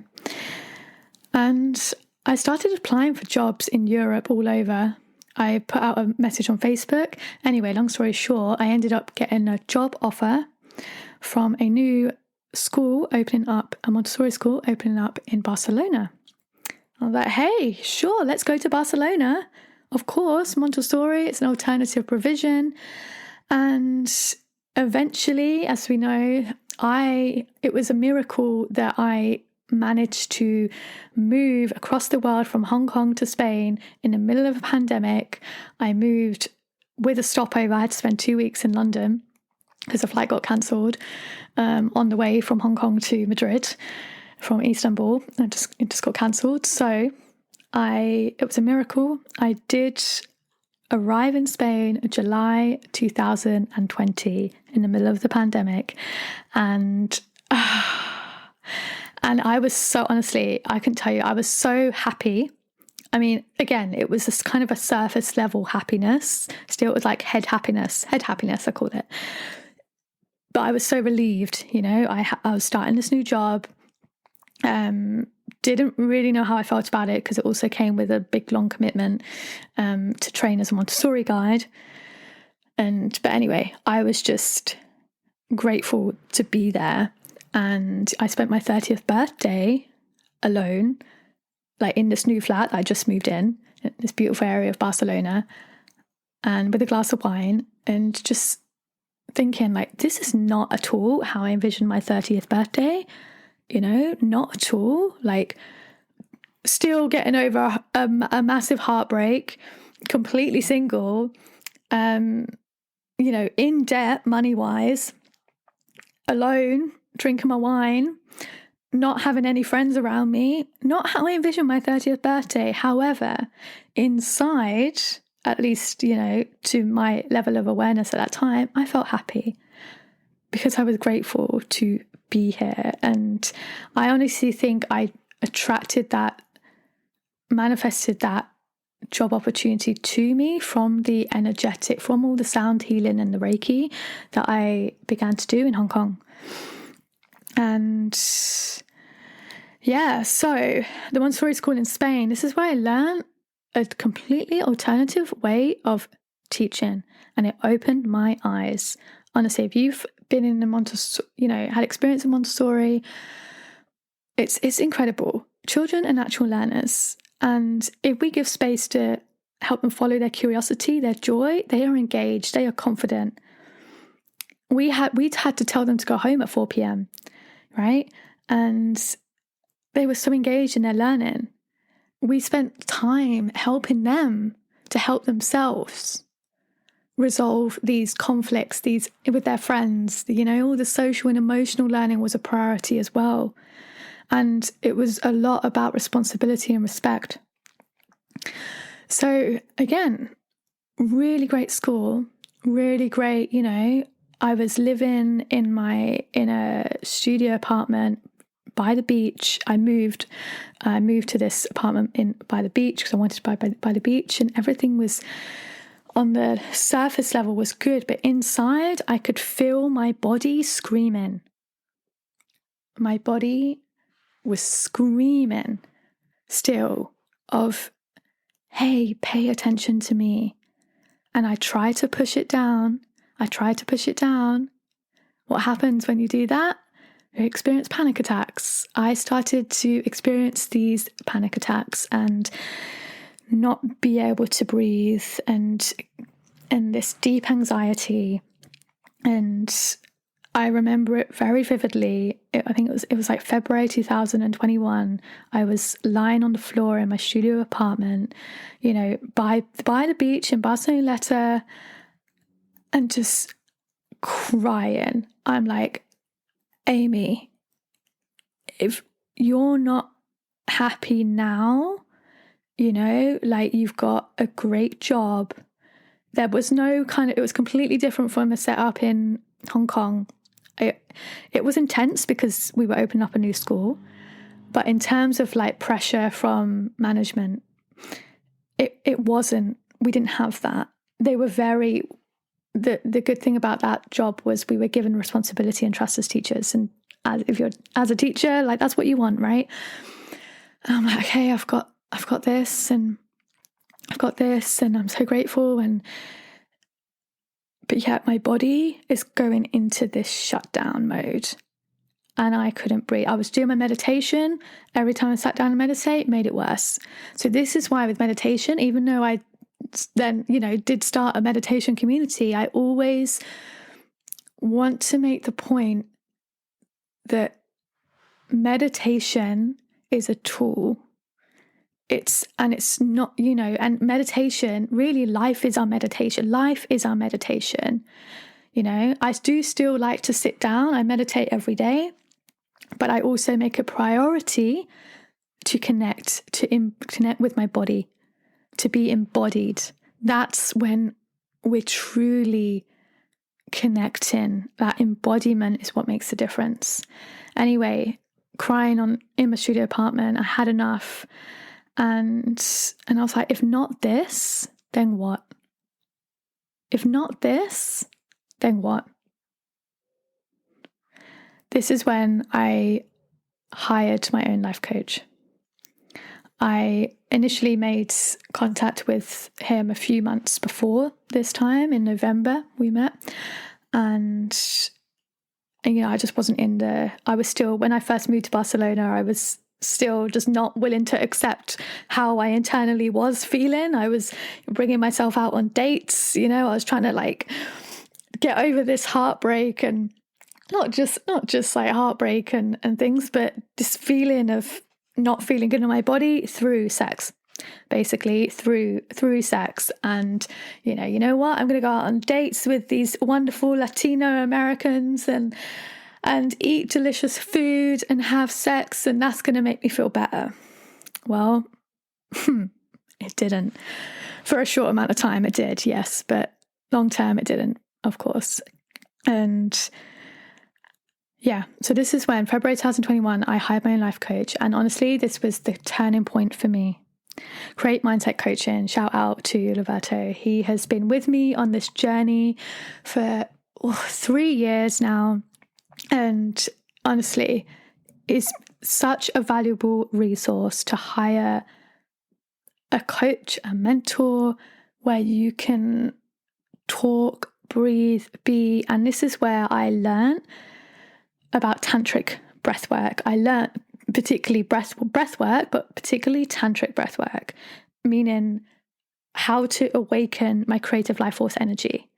and I started applying for jobs in Europe all over. I put out a message on Facebook. Anyway, long story short, I ended up getting a job offer from a new school opening up, a Montessori school opening up in Barcelona. I was like, hey, sure, let's go to Barcelona. of course, Montessori, it's an alternative provision. And eventually, as we know, it was a miracle that I managed to move across the world from Hong Kong to Spain in the middle of a pandemic. I moved with a stopover. I had to spend 2 weeks in London because the flight got cancelled on the way from Hong Kong to Madrid from Istanbul. It just got cancelled. So it was a miracle. I did arrive in Spain in July 2020 in the middle of the pandemic, and I was so, honestly, I can tell you, I was so happy. I mean, again, it was this kind of a surface level happiness. Still, it was like head happiness, I called it. But I was so relieved, I was starting this new job. Didn't really know how I felt about it because it also came with a big, long commitment to train as a Montessori guide. But anyway, I was just grateful to be there. And I spent my 30th birthday alone, like in this new flat I just moved in this beautiful area of Barcelona, and with a glass of wine, and just thinking, like, this is not at all how I envisioned my 30th birthday, not at all. Like, still getting over a massive heartbreak, completely single, in debt money-wise, alone, drinking my wine, not having any friends around me, not how I envisioned my 30th birthday. However, inside, at least, to my level of awareness at that time, I felt happy because I was grateful to be here. And I honestly think I manifested that job opportunity to me from the energetic, from all the sound healing and the Reiki that I began to do in Hong Kong. And yeah, so the Montessori school in Spain, this is where I learned a completely alternative way of teaching, and it opened my eyes. Honestly, if you've been in the Montessori, had experience in Montessori, it's incredible. Children are natural learners, and if we give space to help them follow their curiosity, their joy, they are engaged, they are confident. We'd had to tell them to go home at 4 p.m, right? And they were so engaged in their learning. We spent time helping them to help themselves resolve these conflicts, with their friends. All the social and emotional learning was a priority as well. And it was a lot about responsibility and respect. So again, really great school, really great, I was living in a studio apartment by the beach. I moved to this apartment by the beach because I wanted to buy by the beach, and everything was on the surface level was good, but inside I could feel my body screaming. My body was screaming still of, hey, pay attention to me. And I tried to push it down. What happens when you do that? You experience panic attacks. I started to experience these panic attacks and not be able to breathe, and this deep anxiety. And I remember it very vividly. I think it was like February 2021. I was lying on the floor in my studio apartment, by the beach in Barcelona, and just crying. I'm like, Amy, if you're not happy now, like, you've got a great job. There was it was completely different from a setup in Hong Kong. It was intense because we were opening up a new school, but in terms of like pressure from management, it wasn't. We didn't have that. They were the good thing about that job was we were given responsibility and trust as teachers, and as a teacher, like, that's what you want, right? And I'm like, okay, I've got this, and I've got this, and I'm so grateful, but yet my body is going into this shutdown mode, and I couldn't breathe. I was doing my meditation. Every time I sat down and meditate, it made it worse. So this is why with meditation, even though I then, did start a meditation community, I always want to make the point that meditation is a tool. It's not, and meditation, really, life is our meditation. Life is our meditation. I do still like to sit down. I meditate every day, but I also make a priority to connect with my body, to be embodied. That's when we're truly connecting. That embodiment is what makes the difference. Anyway, crying in my studio apartment, I had enough. And I was like, if not this, then what? If not this, then what? This is when I hired my own life coach. I initially made contact with him a few months before this time. In November, we met. And I just wasn't I was still, when I first moved to Barcelona, I was still just not willing to accept how I internally was feeling. I was bringing myself out on dates, I was trying to get over this heartbreak, and not just like heartbreak and things, but this feeling of not feeling good in my body through sex, basically through sex. And you know what, I'm going to go out on dates with these wonderful Latino Americans and eat delicious food and have sex, and that's going to make me feel better. Well, it didn't. For a short amount of time it did, yes, but long term it didn't, of course. And yeah, so this is when, February 2021, I hired my own life coach. And honestly, this was the turning point for me. Create Mindset Coaching, shout out to Roberto. He has been with me on this journey for 3 years now. And honestly, it's such a valuable resource to hire a coach, a mentor, where you can talk, breathe, be. And this is where I learned about tantric breathwork. I learned particularly breathwork, but particularly tantric breathwork, meaning how to awaken my creative life force energy.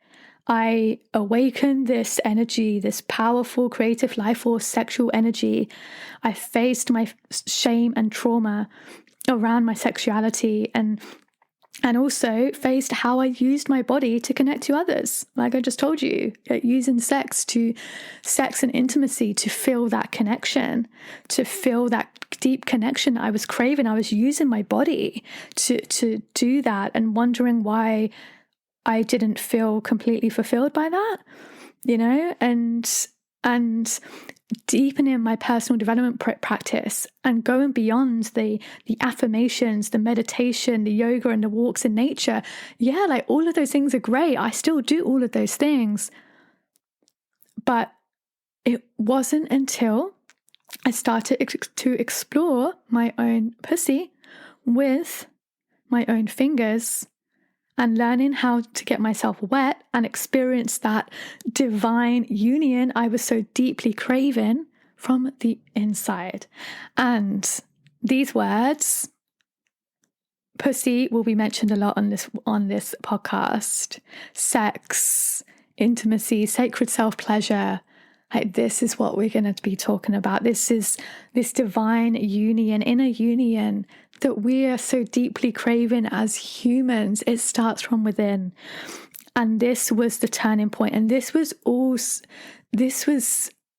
I awakened this energy, this powerful creative life force, sexual energy. I faced my shame and trauma around my sexuality, and also faced how I used my body to connect to others. Like I just told you, using sex and intimacy to feel that connection, to feel that deep connection I was craving. I was using my body to do that, and wondering why I didn't feel completely fulfilled by that, and deepening my personal development practice and going beyond the affirmations, the meditation, the yoga, and the walks in nature. Yeah, all of those things are great. I still do all of those things. But it wasn't until I started to explore my own pussy with my own fingers, and learning how to get myself wet and experience that divine union I was so deeply craving from the inside. And these words, pussy, will be mentioned a lot on this podcast. Sex, intimacy, sacred self-pleasure. This is what we're going to be talking about. This is this divine union, inner union that we are so deeply craving as humans. It starts from within. And this was the turning point. And this was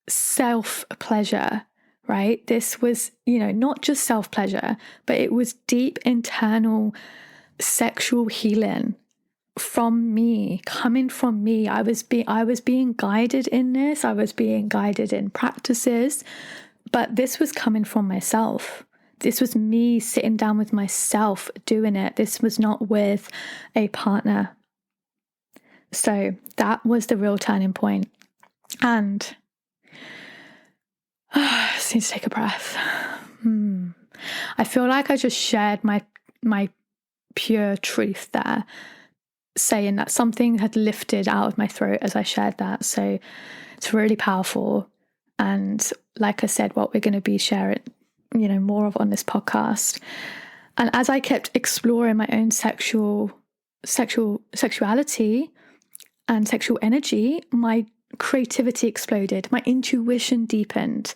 self-pleasure, right? This was, not just self-pleasure, but it was deep internal sexual healing from me, coming from me. I was being guided in this. I was being guided in practices, but this was coming from myself. This was me sitting down with myself doing it. This was not with a partner. So that was the real turning point. And I just need to take a breath. I feel like I just shared my pure truth there, saying that something had lifted out of my throat as I shared that. So it's really powerful. And like I said, what we're going to be sharing, more of on this podcast. And as I kept exploring my own sexual sexuality and sexual energy, my creativity exploded, my intuition deepened.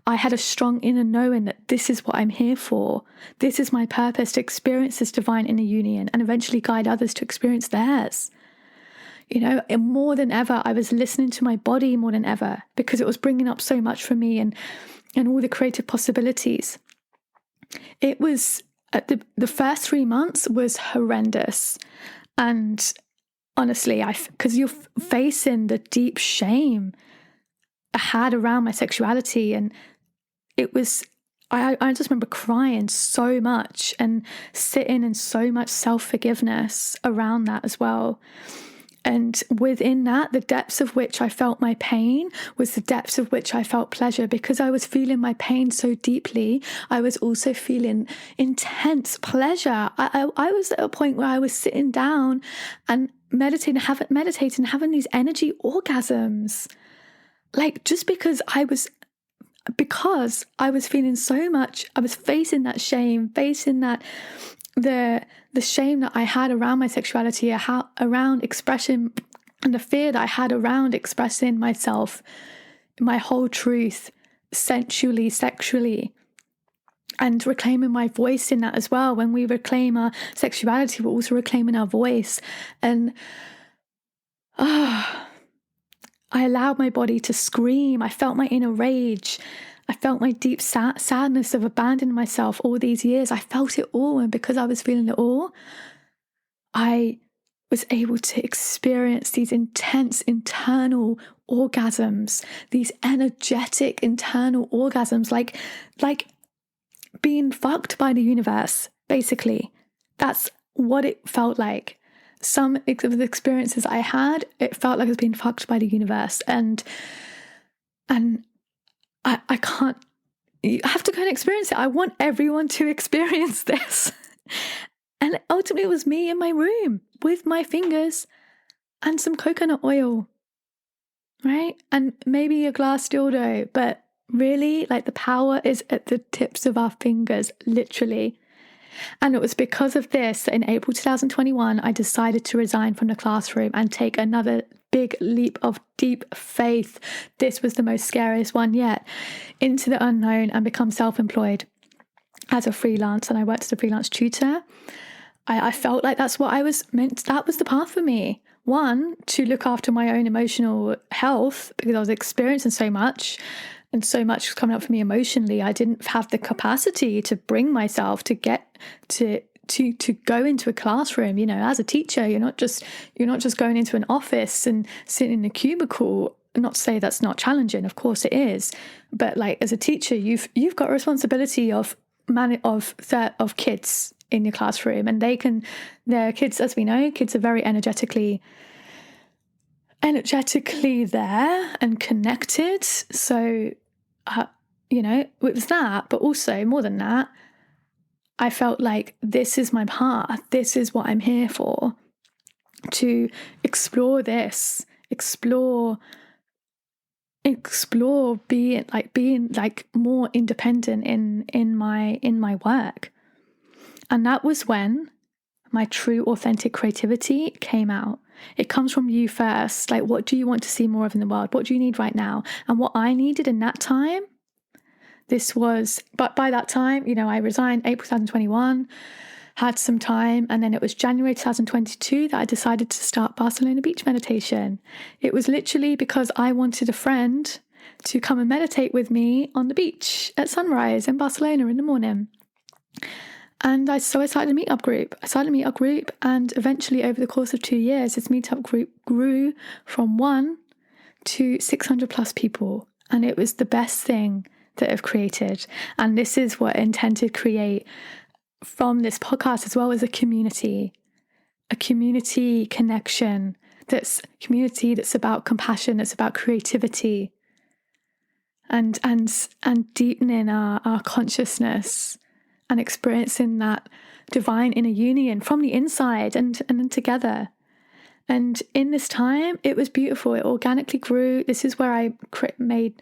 I had a strong inner knowing that this is what I'm here for. This is my purpose, to experience this divine inner union and eventually guide others to experience theirs. And more than ever, I was listening to my body more than ever, because it was bringing up so much for me and all the creative possibilities. It was, the first 3 months was horrendous. And honestly, because you're facing the deep shame I had around my sexuality, and it was, I just remember crying so much and sitting in so much self-forgiveness around that as well. And within that, the depths of which I felt my pain was the depths of which I felt pleasure, because I was feeling my pain so deeply. I was also feeling intense pleasure. I was at a point where I was sitting down and meditating, having these energy orgasms. Like, just because I was feeling so much, I was facing that shame, facing that, the shame that I had around my sexuality, around expression, and the fear that I had around expressing myself, my whole truth, sensually, sexually, and reclaiming my voice in that as well. When we reclaim our sexuality, we're also reclaiming our voice. And I allowed my body to scream. I felt my inner rage. I felt my deep sadness of abandoning myself all these years. I felt it all. And because I was feeling it all, I was able to experience these intense internal orgasms, these energetic internal orgasms, like being fucked by the universe, basically. That's what it felt like. Some of the experiences I had, it felt like I was being fucked by the universe. And I can't, you have to go and experience it. I want everyone to experience this. And ultimately it was me in my room with my fingers and some coconut oil, right? And maybe a glass dildo, but really, like, the power is at the tips of our fingers, literally. And it was because of this that in April 2021, I decided to resign from the classroom and take another big leap of deep faith. This was the most scariest one yet, into the unknown, and become self-employed as a freelance. And I worked as a freelance tutor. I felt like that's what I was meant. That was the path for me. One, to look after my own emotional health, because I was experiencing so much. And so much was coming up for me emotionally. I didn't have the capacity to bring myself to get to go into a classroom. As a teacher, you're not just going into an office and sitting in a cubicle. Not to say that's not challenging, of course it is. But like, as a teacher, you've got a responsibility of kids in your classroom, and they're kids, as we know, kids are very energetically there and connected. So, it was that, but also more than that, I felt like this is my path. This is what I'm here for, to explore this, explore being more independent in my work. And that was when my true authentic creativity came out. It comes from you first. Like, what do you want to see more of in the world? What do you need right now? And what I needed in that time, but by that time, I resigned April 2021, had some time, and then it was January 2022 that I decided to start Barcelona beach meditation. It was literally because I wanted a friend to come and meditate with me on the beach at sunrise in Barcelona in the morning. And I started a meetup group. And eventually, over the course of 2 years, this meetup group grew from 1 to 600 plus people. And it was the best thing that I've created. And this is what I intend to create from this podcast, as well as a community connection, that's about compassion, that's about creativity, and deepening our consciousness, and experiencing that divine inner union from the inside and then together. And in this time, it was beautiful. It organically grew. This is where I made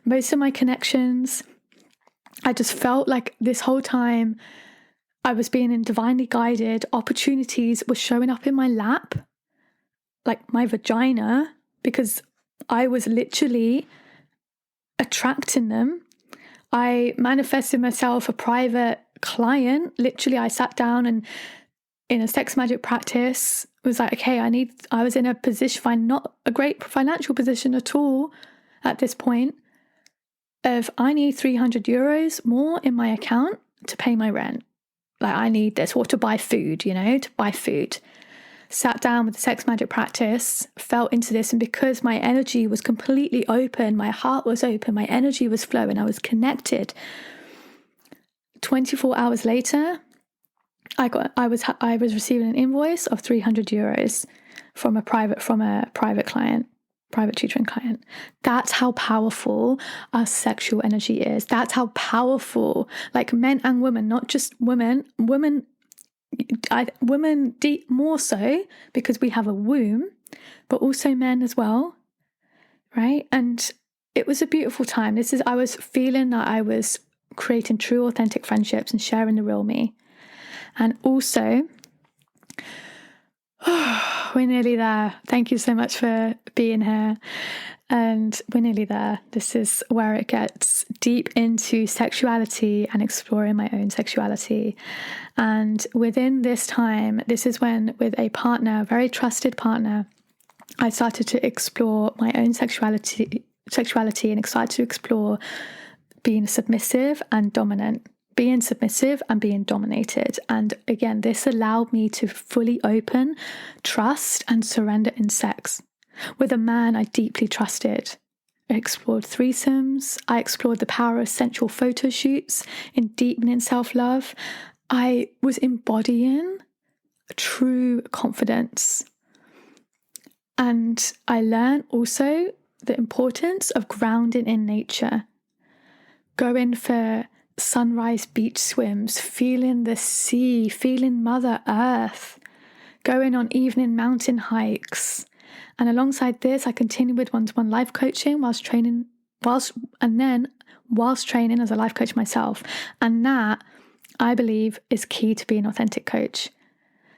most of my connections. I just felt like this whole time I was being divinely guided. Opportunities were showing up in my lap, like my vagina, because I was literally attracting them. I manifested myself a private client. Literally, I sat down and in a sex magic practice was like, okay, I was in a position, not a great financial position at all at this point, of I need 300 euros more in my account to pay my rent. Like, I need this, or to buy food, to buy food. Sat down with the sex magic practice, felt into this, and because my energy was completely open, my heart was open, my energy was flowing, I was connected. 24 hours later, I was receiving an invoice of 300 euros from a private client, private tutoring client. That's how powerful our sexual energy is. That's how powerful, like men and women, not just women deep more so because we have a womb, but also men as well, right? And it was a beautiful time. I was feeling that I was creating true, authentic friendships and sharing the real me. And also, we're nearly there. Thank you so much for being here. And we're nearly there. This is where it gets deep into sexuality and exploring my own sexuality. And within this time, this is when, with a partner, a very trusted partner, I started to explore my own sexuality and excited to explore being submissive and dominant. Being submissive and being dominated. And again, this allowed me to fully open, trust, and surrender in sex with a man I deeply trusted. I explored threesomes. I explored the power of sensual photo shoots in deepening self-love. I was embodying true confidence. And I learned also the importance of grounding in nature. Going for sunrise beach swims, feeling the sea, feeling Mother Earth, going on evening mountain hikes. And alongside this, I continued with one-to-one life coaching whilst training as a life coach myself. And that, I believe, is key to being an authentic coach.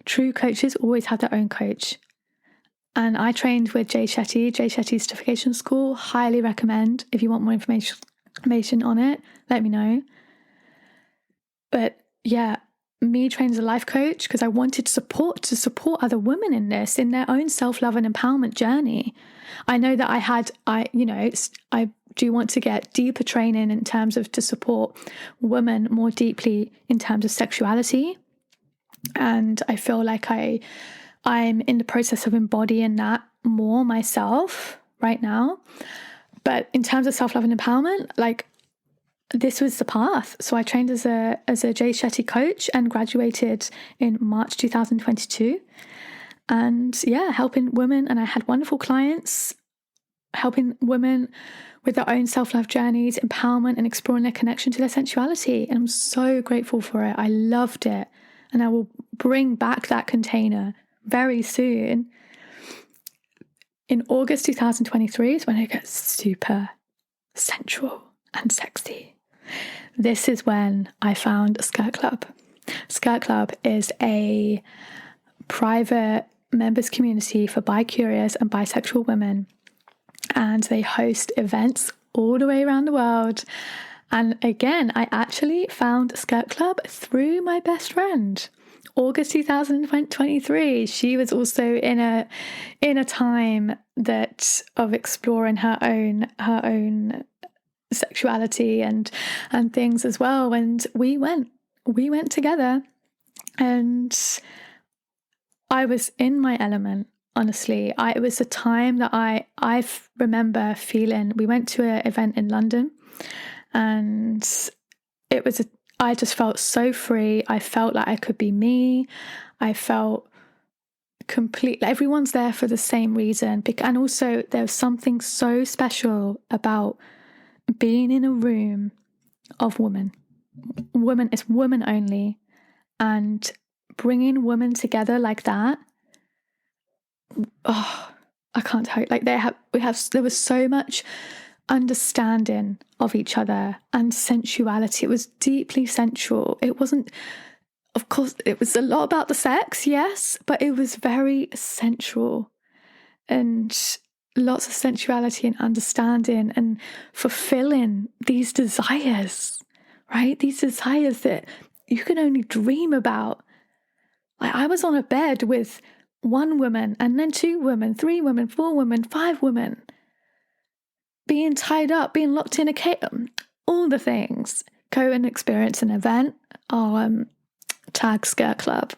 True coaches always have their own coach. And I trained with Jay Shetty Certification School. Highly recommend. If you want more information on it, let me know. But yeah, me trained as a life coach because I wanted to support other women in their own self-love and empowerment journey. I know that I do want to get deeper training in terms of to support women more deeply in terms of sexuality. And I feel like I'm in the process of embodying that more myself right now. But in terms of self-love and empowerment, like, this was the path. So I trained as a Jay Shetty coach and graduated in March 2022. And yeah, helping women. And I had wonderful clients helping women with their own self-love journeys, empowerment, and exploring their connection to their sensuality. And I'm so grateful for it. I loved it. And I will bring back that container very soon. In August 2023 is when it gets super sensual and sexy. This is when I found Skirt Club. Skirt Club is a private members community for bi-curious and bisexual women. And they host events all the way around the world. And again, I actually found Skirt Club through my best friend. August 2023, she was also in a time of exploring her own sexuality and things as well. And we went together, and I was in my element. Honestly, it was a time that I remember feeling. We went to an event in London, and I just felt so free. I felt like I could be me. I felt complete. Everyone's there for the same reason. And also, there's something so special about being in a room of women. It's women only, and bringing women together like that. Oh, I can't tell you. Like there was so much understanding of each other and sensuality. It was deeply sensual. It wasn't of course, it was a lot about the sex, yes, but it was very sensual and lots of sensuality and understanding and fulfilling these desires, right? These desires that you can only dream about. Like, I was on a bed with one woman and then 2 women, 3 women, 4 women, 5 women, being tied up, being locked in a cage, all the things. Go and experience an event, our tag skirt club.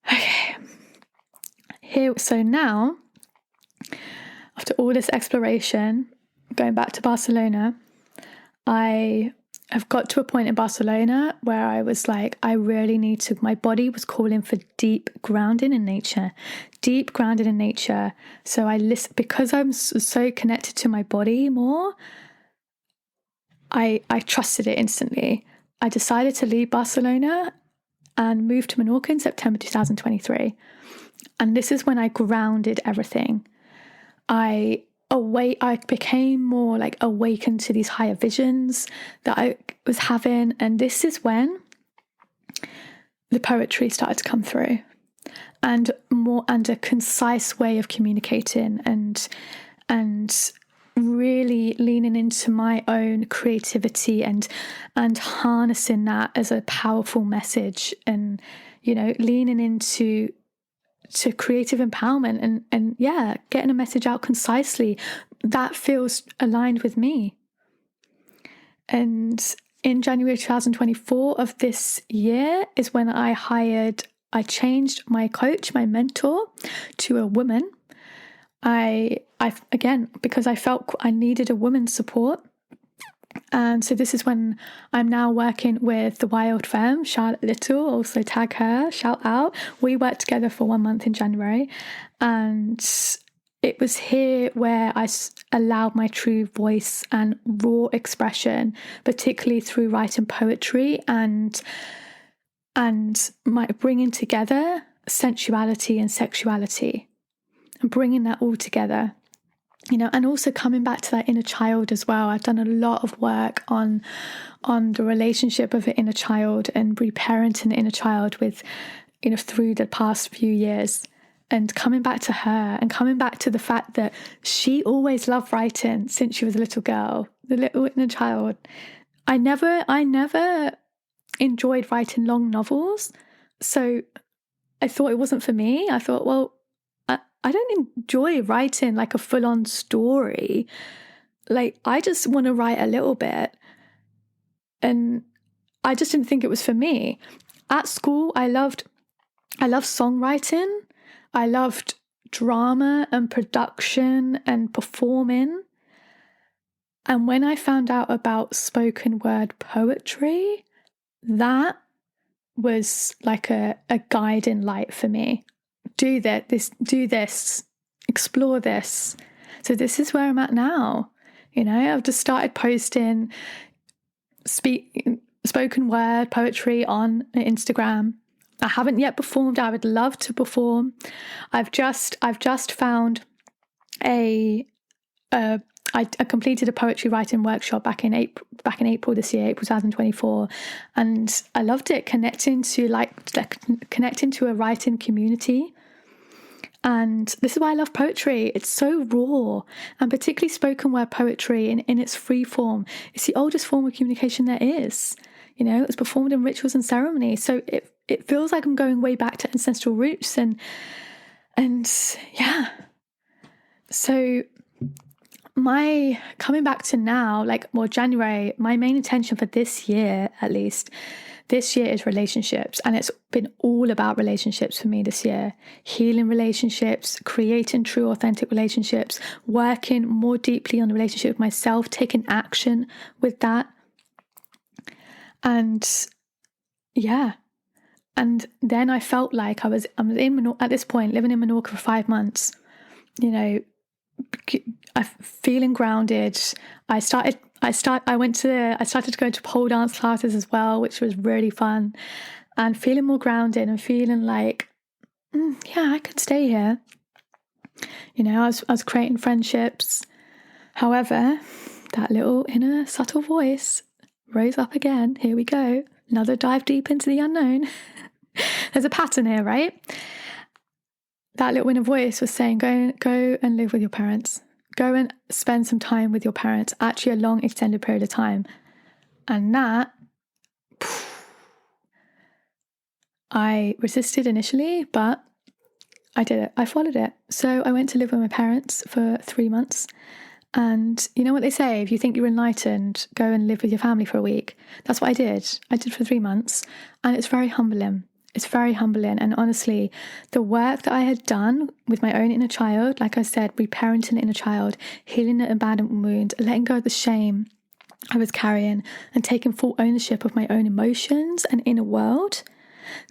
Okay. So now, after all this exploration, going back to Barcelona, I have got to a point in Barcelona where I was like, I really need to, my body was calling for deep grounding in nature. So I listen, because I'm so connected to my body more, I trusted it instantly. I decided to leave Barcelona and move to Menorca in September 2023. And this is when I grounded everything. I became more like awakened to these higher visions that I was having. And this is when the poetry started to come through, and a concise way of communicating, and really leaning into my own creativity and harnessing that as a powerful message, and, you know, leaning into creative empowerment and getting a message out concisely that feels aligned with me. And in January 2024 of this year is when I changed my coach, my mentor, to a woman. Because I felt I needed a woman's support. And so this is when I'm now working with the Wild Femme, Charlotte Little, also tag her, shout out. We worked together for 1 month in January. And it was here where I allowed my true voice and raw expression, particularly through writing poetry and my bringing together sensuality and sexuality, and bringing that all together. You know, and also coming back to that inner child as well. I've done a lot of work on the relationship of the inner child and reparenting the inner child with, you know, through the past few years, and coming back to her and coming back to the fact that she always loved writing since she was a little girl, the little inner child. I never enjoyed writing long novels, so I thought it wasn't for me. I thought, well, I don't enjoy writing like a full-on story. Like, I just want to write a little bit. And I just didn't think it was for me. At school, I loved songwriting. I loved drama and production and performing. And when I found out about spoken word poetry, that was like a guiding light for me. Do this, explore this. So this is where I'm at now. You know, I've just started posting spoken word poetry on Instagram. I haven't yet performed. I would love to perform. I've just found I completed a poetry writing workshop back in April this year, April 2024, and I loved it. Connecting to a writing community. And this is why I love poetry. It's so raw, and particularly spoken word poetry in its free form. It's the oldest form of communication there is. You know, it's performed in rituals and ceremonies. So it feels like I'm going way back to ancestral roots and yeah. So my coming back to now, January, my main intention for this year, at least, this year is relationships. And it's been all about relationships for me this year. Healing relationships, creating true, authentic relationships, working more deeply on the relationship with myself, taking action with that. And yeah. And then I felt like I was at this point living in Menorca for 5 months, you know, I'm feeling grounded. I started to go to pole dance classes as well, which was really fun, and feeling more grounded and feeling like, I could stay here. You know, I was creating friendships. However, that little inner subtle voice rose up again. Here we go. another dive deep into the unknown. There's a pattern here, right? That little inner voice was saying, go and live with your parents. Go and spend some time with your parents, actually a long extended period of time. And that, I resisted initially, but I did it. I followed it. So I went to live with my parents for 3 months. And you know what they say, if you think you're enlightened, go and live with your family for a week. That's what I did. I did for 3 months. And it's very humbling. It's very humbling. And honestly, the work that I had done with my own inner child, like I said, reparenting the inner child, healing the abandonment wound, letting go of the shame I was carrying, and taking full ownership of my own emotions and inner world,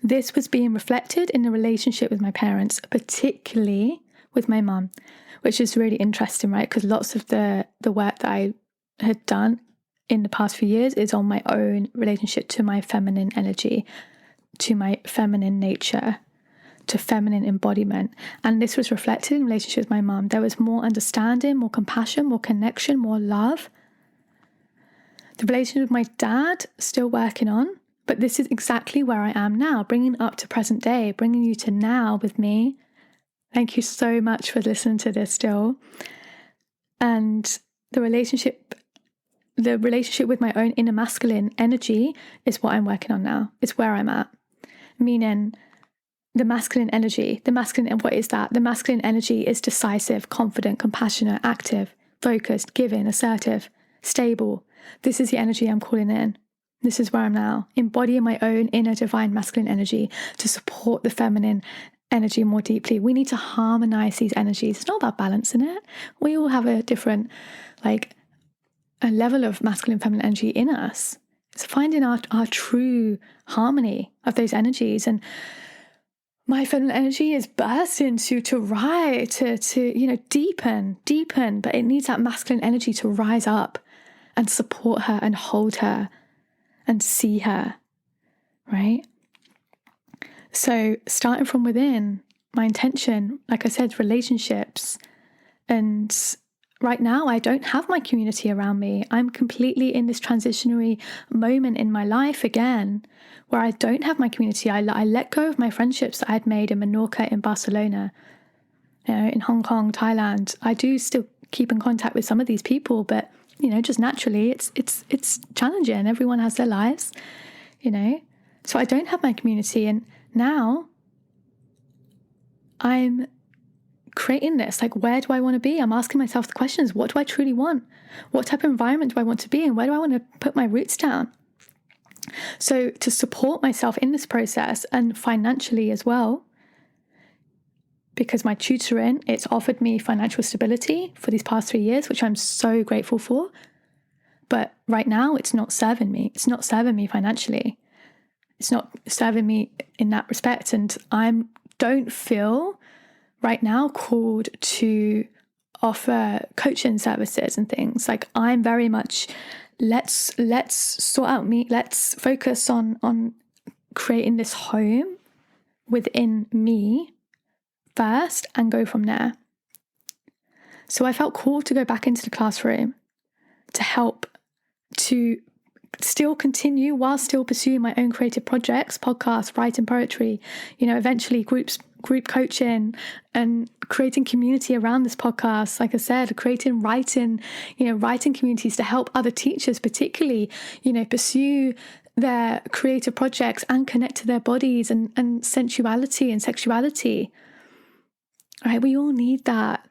this was being reflected in the relationship with my parents, particularly with my mum, which is really interesting, right? Because lots of the work that I had done in the past few years is on my own relationship to my feminine energy, to my feminine nature, to feminine embodiment. And this was reflected in relationship with my mum. There was more understanding, more compassion, more connection, more love. The relationship with my dad, still working on, but this is exactly where I am now, bringing up to present day, bringing you to now with me. Thank you so much for listening to this still. And the relationship with my own inner masculine energy is what I'm working on now. It's where I'm at. Meaning the masculine energy, and what is that? The masculine energy is decisive, confident, compassionate, active, focused, giving, assertive, stable. This is the energy I'm calling in. This is where I'm now, embodying my own inner divine masculine energy to support the feminine energy more deeply. We need to harmonize these energies. It's not about balancing it. We all have a different, a level of masculine and feminine energy in us. It's finding our true harmony of those energies. And my feminine energy is bursting to rise, to deepen, but it needs that masculine energy to rise up and support her and hold her and see her, right? So starting from within, my intention, like I said, relationships. And right now I don't have my community around me. I'm completely in this transitionary moment in my life again, where I don't have my community. I let go of my friendships that I had made in Menorca, in Barcelona, in Hong Kong, Thailand. I do still keep in contact with some of these people, but just naturally, it's challenging. Everyone has their lives, So I don't have my community, and now I'm creating this. Where do I want to be? I'm asking myself the questions: what do I truly want? What type of environment do I want to be in? Where do I want to put my roots down? So to support myself in this process, and financially as well, because my tutoring, it's offered me financial stability for these past 3 years, which I'm so grateful for. But right now, it's not serving me. It's not serving me financially. It's not serving me in that respect. And I don't feel right now called to offer coaching services and things. I'm very much, let's sort out me. Let's focus on creating this home within me first and go from there. So I felt called to go back into the classroom to help to still continue while still pursuing my own creative projects, podcasts, writing, poetry, eventually group coaching and creating community around this podcast. Like I said, creating writing communities to help other teachers particularly, pursue their creative projects and connect to their bodies and sensuality and sexuality. Right? We all need that.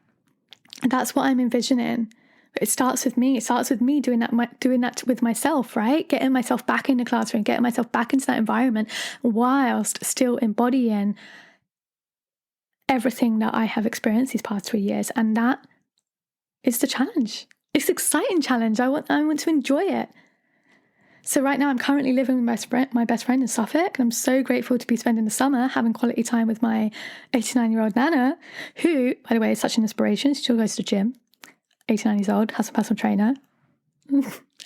And that's what I'm envisioning. But it starts with me. It starts with me doing that with myself, right? Getting myself back in the classroom, getting myself back into that environment whilst still embodying everything that I have experienced these past 3 years. And that is the challenge. It's an exciting challenge. I want to enjoy it. So right now I'm currently living with my best friend in Suffolk, and I'm so grateful to be spending the summer having quality time with my 89-year-old Nana, who, by the way, is such an inspiration. She still goes to the gym, 89 years old, has a personal trainer,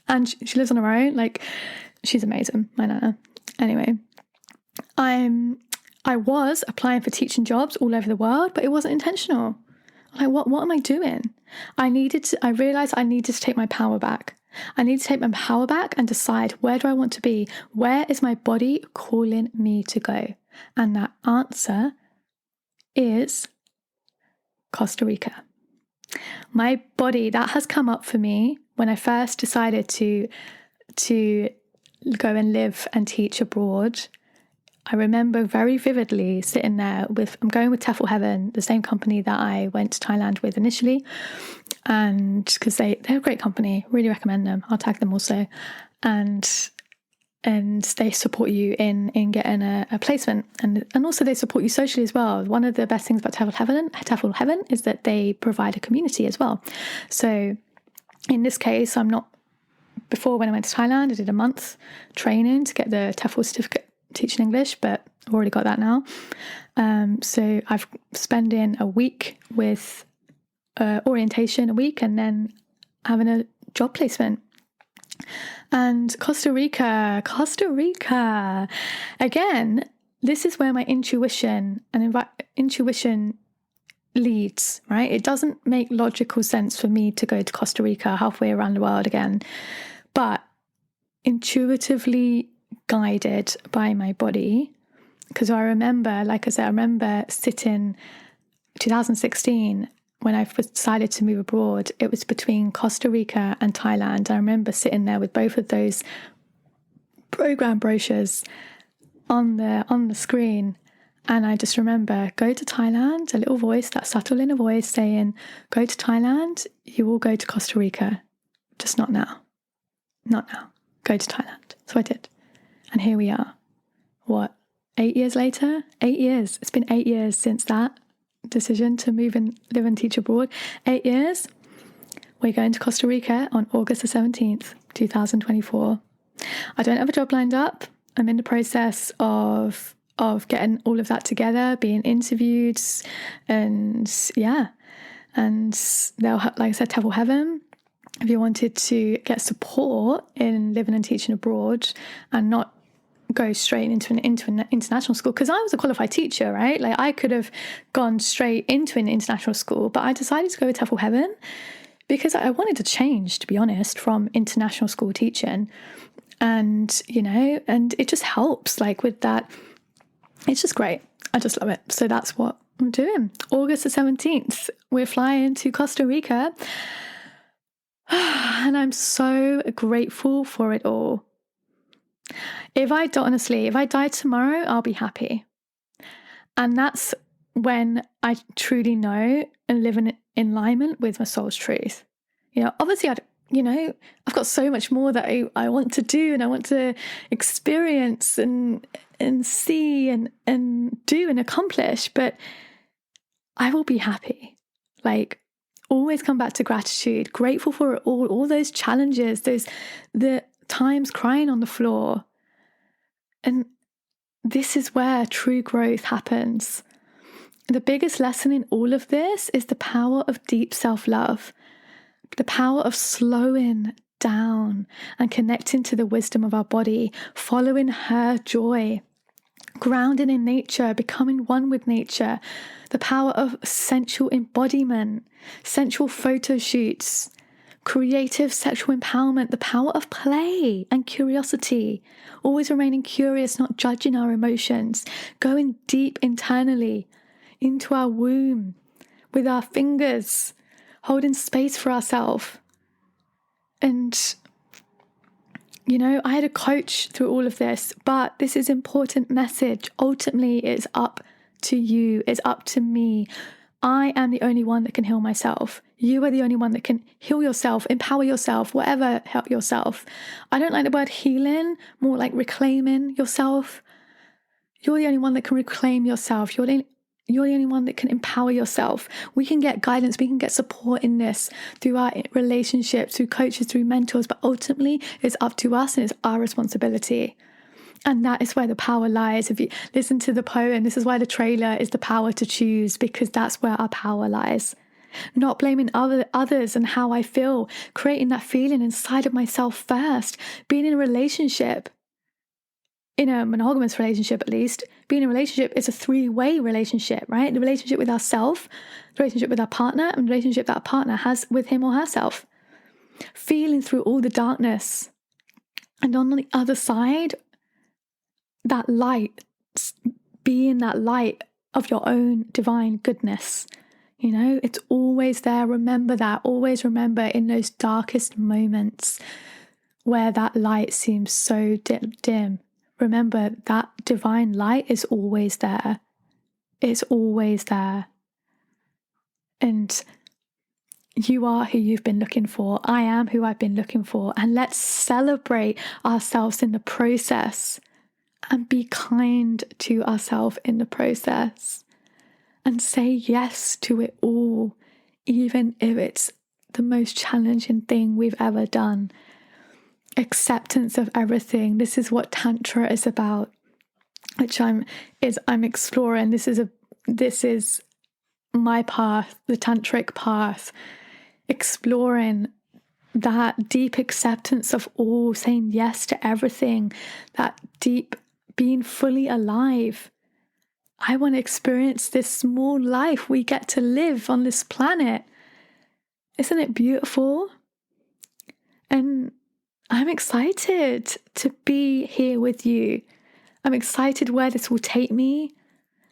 and she lives on her own. She's amazing, my Nana. Anyway, I was applying for teaching jobs all over the world, but it wasn't intentional. What am I doing? I realized I needed to take my power back. I need to take my power back and decide, where do I want to be? Where is my body calling me to go? And that answer is Costa Rica. My body, that has come up for me when I first decided to go and live and teach abroad. I remember very vividly sitting there I'm going with Tefl Heaven, the same company that I went to Thailand with initially. And because they're a great company, really recommend them. I'll tag them also. And they support you in getting a placement. And also they support you socially as well. One of the best things about Tefl Heaven is that they provide a community as well. So in this case, before when I went to Thailand, I did a month training to get the TEFL certificate teaching English, but I've already got that now. So I've spending a week with orientation a week and then having a job placement. And Costa Rica, again, this is where my intuition leads, right? It doesn't make logical sense for me to go to Costa Rica, halfway around the world again, but intuitively guided by my body. Because I remember, like I said, I remember sitting 2016 when I decided to move abroad. It was between Costa Rica and Thailand. I remember sitting there with both of those program brochures on the screen, and I just remember, go to Thailand, a little voice, that subtle inner voice saying, go to Thailand, you will go to Costa Rica, just not now, go to Thailand. So I did. And here we are. What, 8 years later? 8 years. It's been 8 years since that decision to move and live and teach abroad. 8 years. We're going to Costa Rica on August the 17th, 2024. I don't have a job lined up. I'm in the process of getting all of that together, being interviewed, and they'll have, like I said, Tefl Heaven. If you wanted to get support in living and teaching abroad and not go straight into an international school, because I was a qualified teacher, right? Like I could have gone straight into an international school, but I decided to go with Tefl Heaven because I wanted to change, to be honest, from international school teaching. And, and it just helps, like with that. It's just great. I just love it. So that's what I'm doing. August the 17th, we're flying to Costa Rica. And I'm so grateful for it all. If I die tomorrow, I'll be happy. And that's when I truly know and live in alignment with my soul's truth. Obviously I've got so much more that I want to do and I want to experience and see and do and accomplish, but I will be happy. Like, always come back to gratitude, grateful for it all those challenges, the times crying on the floor. And this is where true growth happens. The biggest lesson in all of this is the power of deep self-love, the power of slowing down and connecting to the wisdom of our body, following her joy, grounded in nature, becoming one with nature, the power of sensual embodiment, sensual photo shoots, creative sexual empowerment, the power of play and curiosity, always remaining curious, not judging our emotions, going deep internally into our womb with our fingers, holding space for ourselves. And I had a coach through all of this, but this is an important message. Ultimately, it's up to you. It's up to me. I am the only one that can heal myself. You are the only one that can heal yourself, empower yourself, whatever, help yourself. I don't like the word healing, more like reclaiming yourself. You're the only one that can reclaim yourself. You're the only one that can empower yourself. We can get guidance, we can get support in this through our relationships, through coaches, through mentors, but ultimately it's up to us and it's our responsibility. And that is where the power lies. If you listen to the poem, this is why the trailer is the power to choose, because that's where our power lies. Not blaming others and how I feel, creating that feeling inside of myself first, being in a relationship, in a monogamous relationship at least, being in a relationship is a 3-way relationship, right? The relationship with ourselves, the relationship with our partner, and the relationship that our partner has with him or herself. feeling through all the darkness. And on the other side, that light, being that light of your own divine goodness. It's always there. Remember that. Always remember in those darkest moments where that light seems so dim. Remember that divine light is always there. It's always there. And you are who you've been looking for. I am who I've been looking for. And let's celebrate ourselves in the process and be kind to ourselves in the process. And say yes to it all, even if it's the most challenging thing we've ever done. Acceptance of everything. This is what Tantra is about, which I'm exploring. This is my path, the tantric path, exploring that deep acceptance of all, saying yes to everything, that deep being fully alive. I want to experience this small life we get to live on this planet. Isn't it beautiful? And I'm excited to be here with you. I'm excited where this will take me,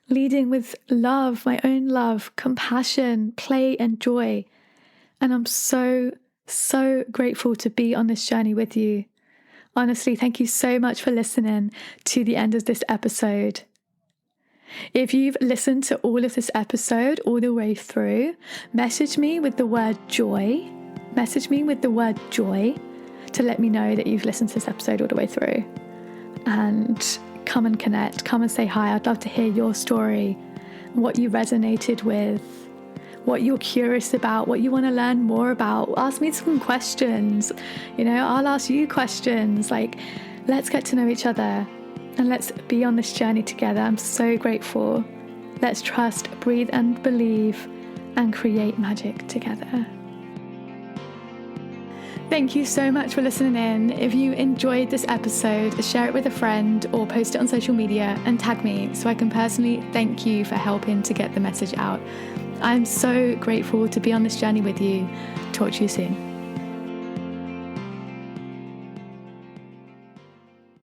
leading with love, my own love, compassion, play and joy. And I'm so, so grateful to be on this journey with you. Honestly, thank you so much for listening to the end of this episode. If you've listened to all of this episode all the way through, message me with the word joy. Message me with the word joy to let me know that you've listened to this episode all the way through. And come and connect. Come and say hi. I'd love to hear your story, what you resonated with, what you're curious about, what you want to learn more about. Ask me some questions. I'll ask you questions. Let's get to know each other. And let's be on this journey together. I'm so grateful. Let's trust, breathe and believe and create magic together. Thank you so much for listening in. If you enjoyed this episode, share it with a friend or post it on social media and tag me so I can personally thank you for helping to get the message out. I'm so grateful to be on this journey with you. Talk to you soon.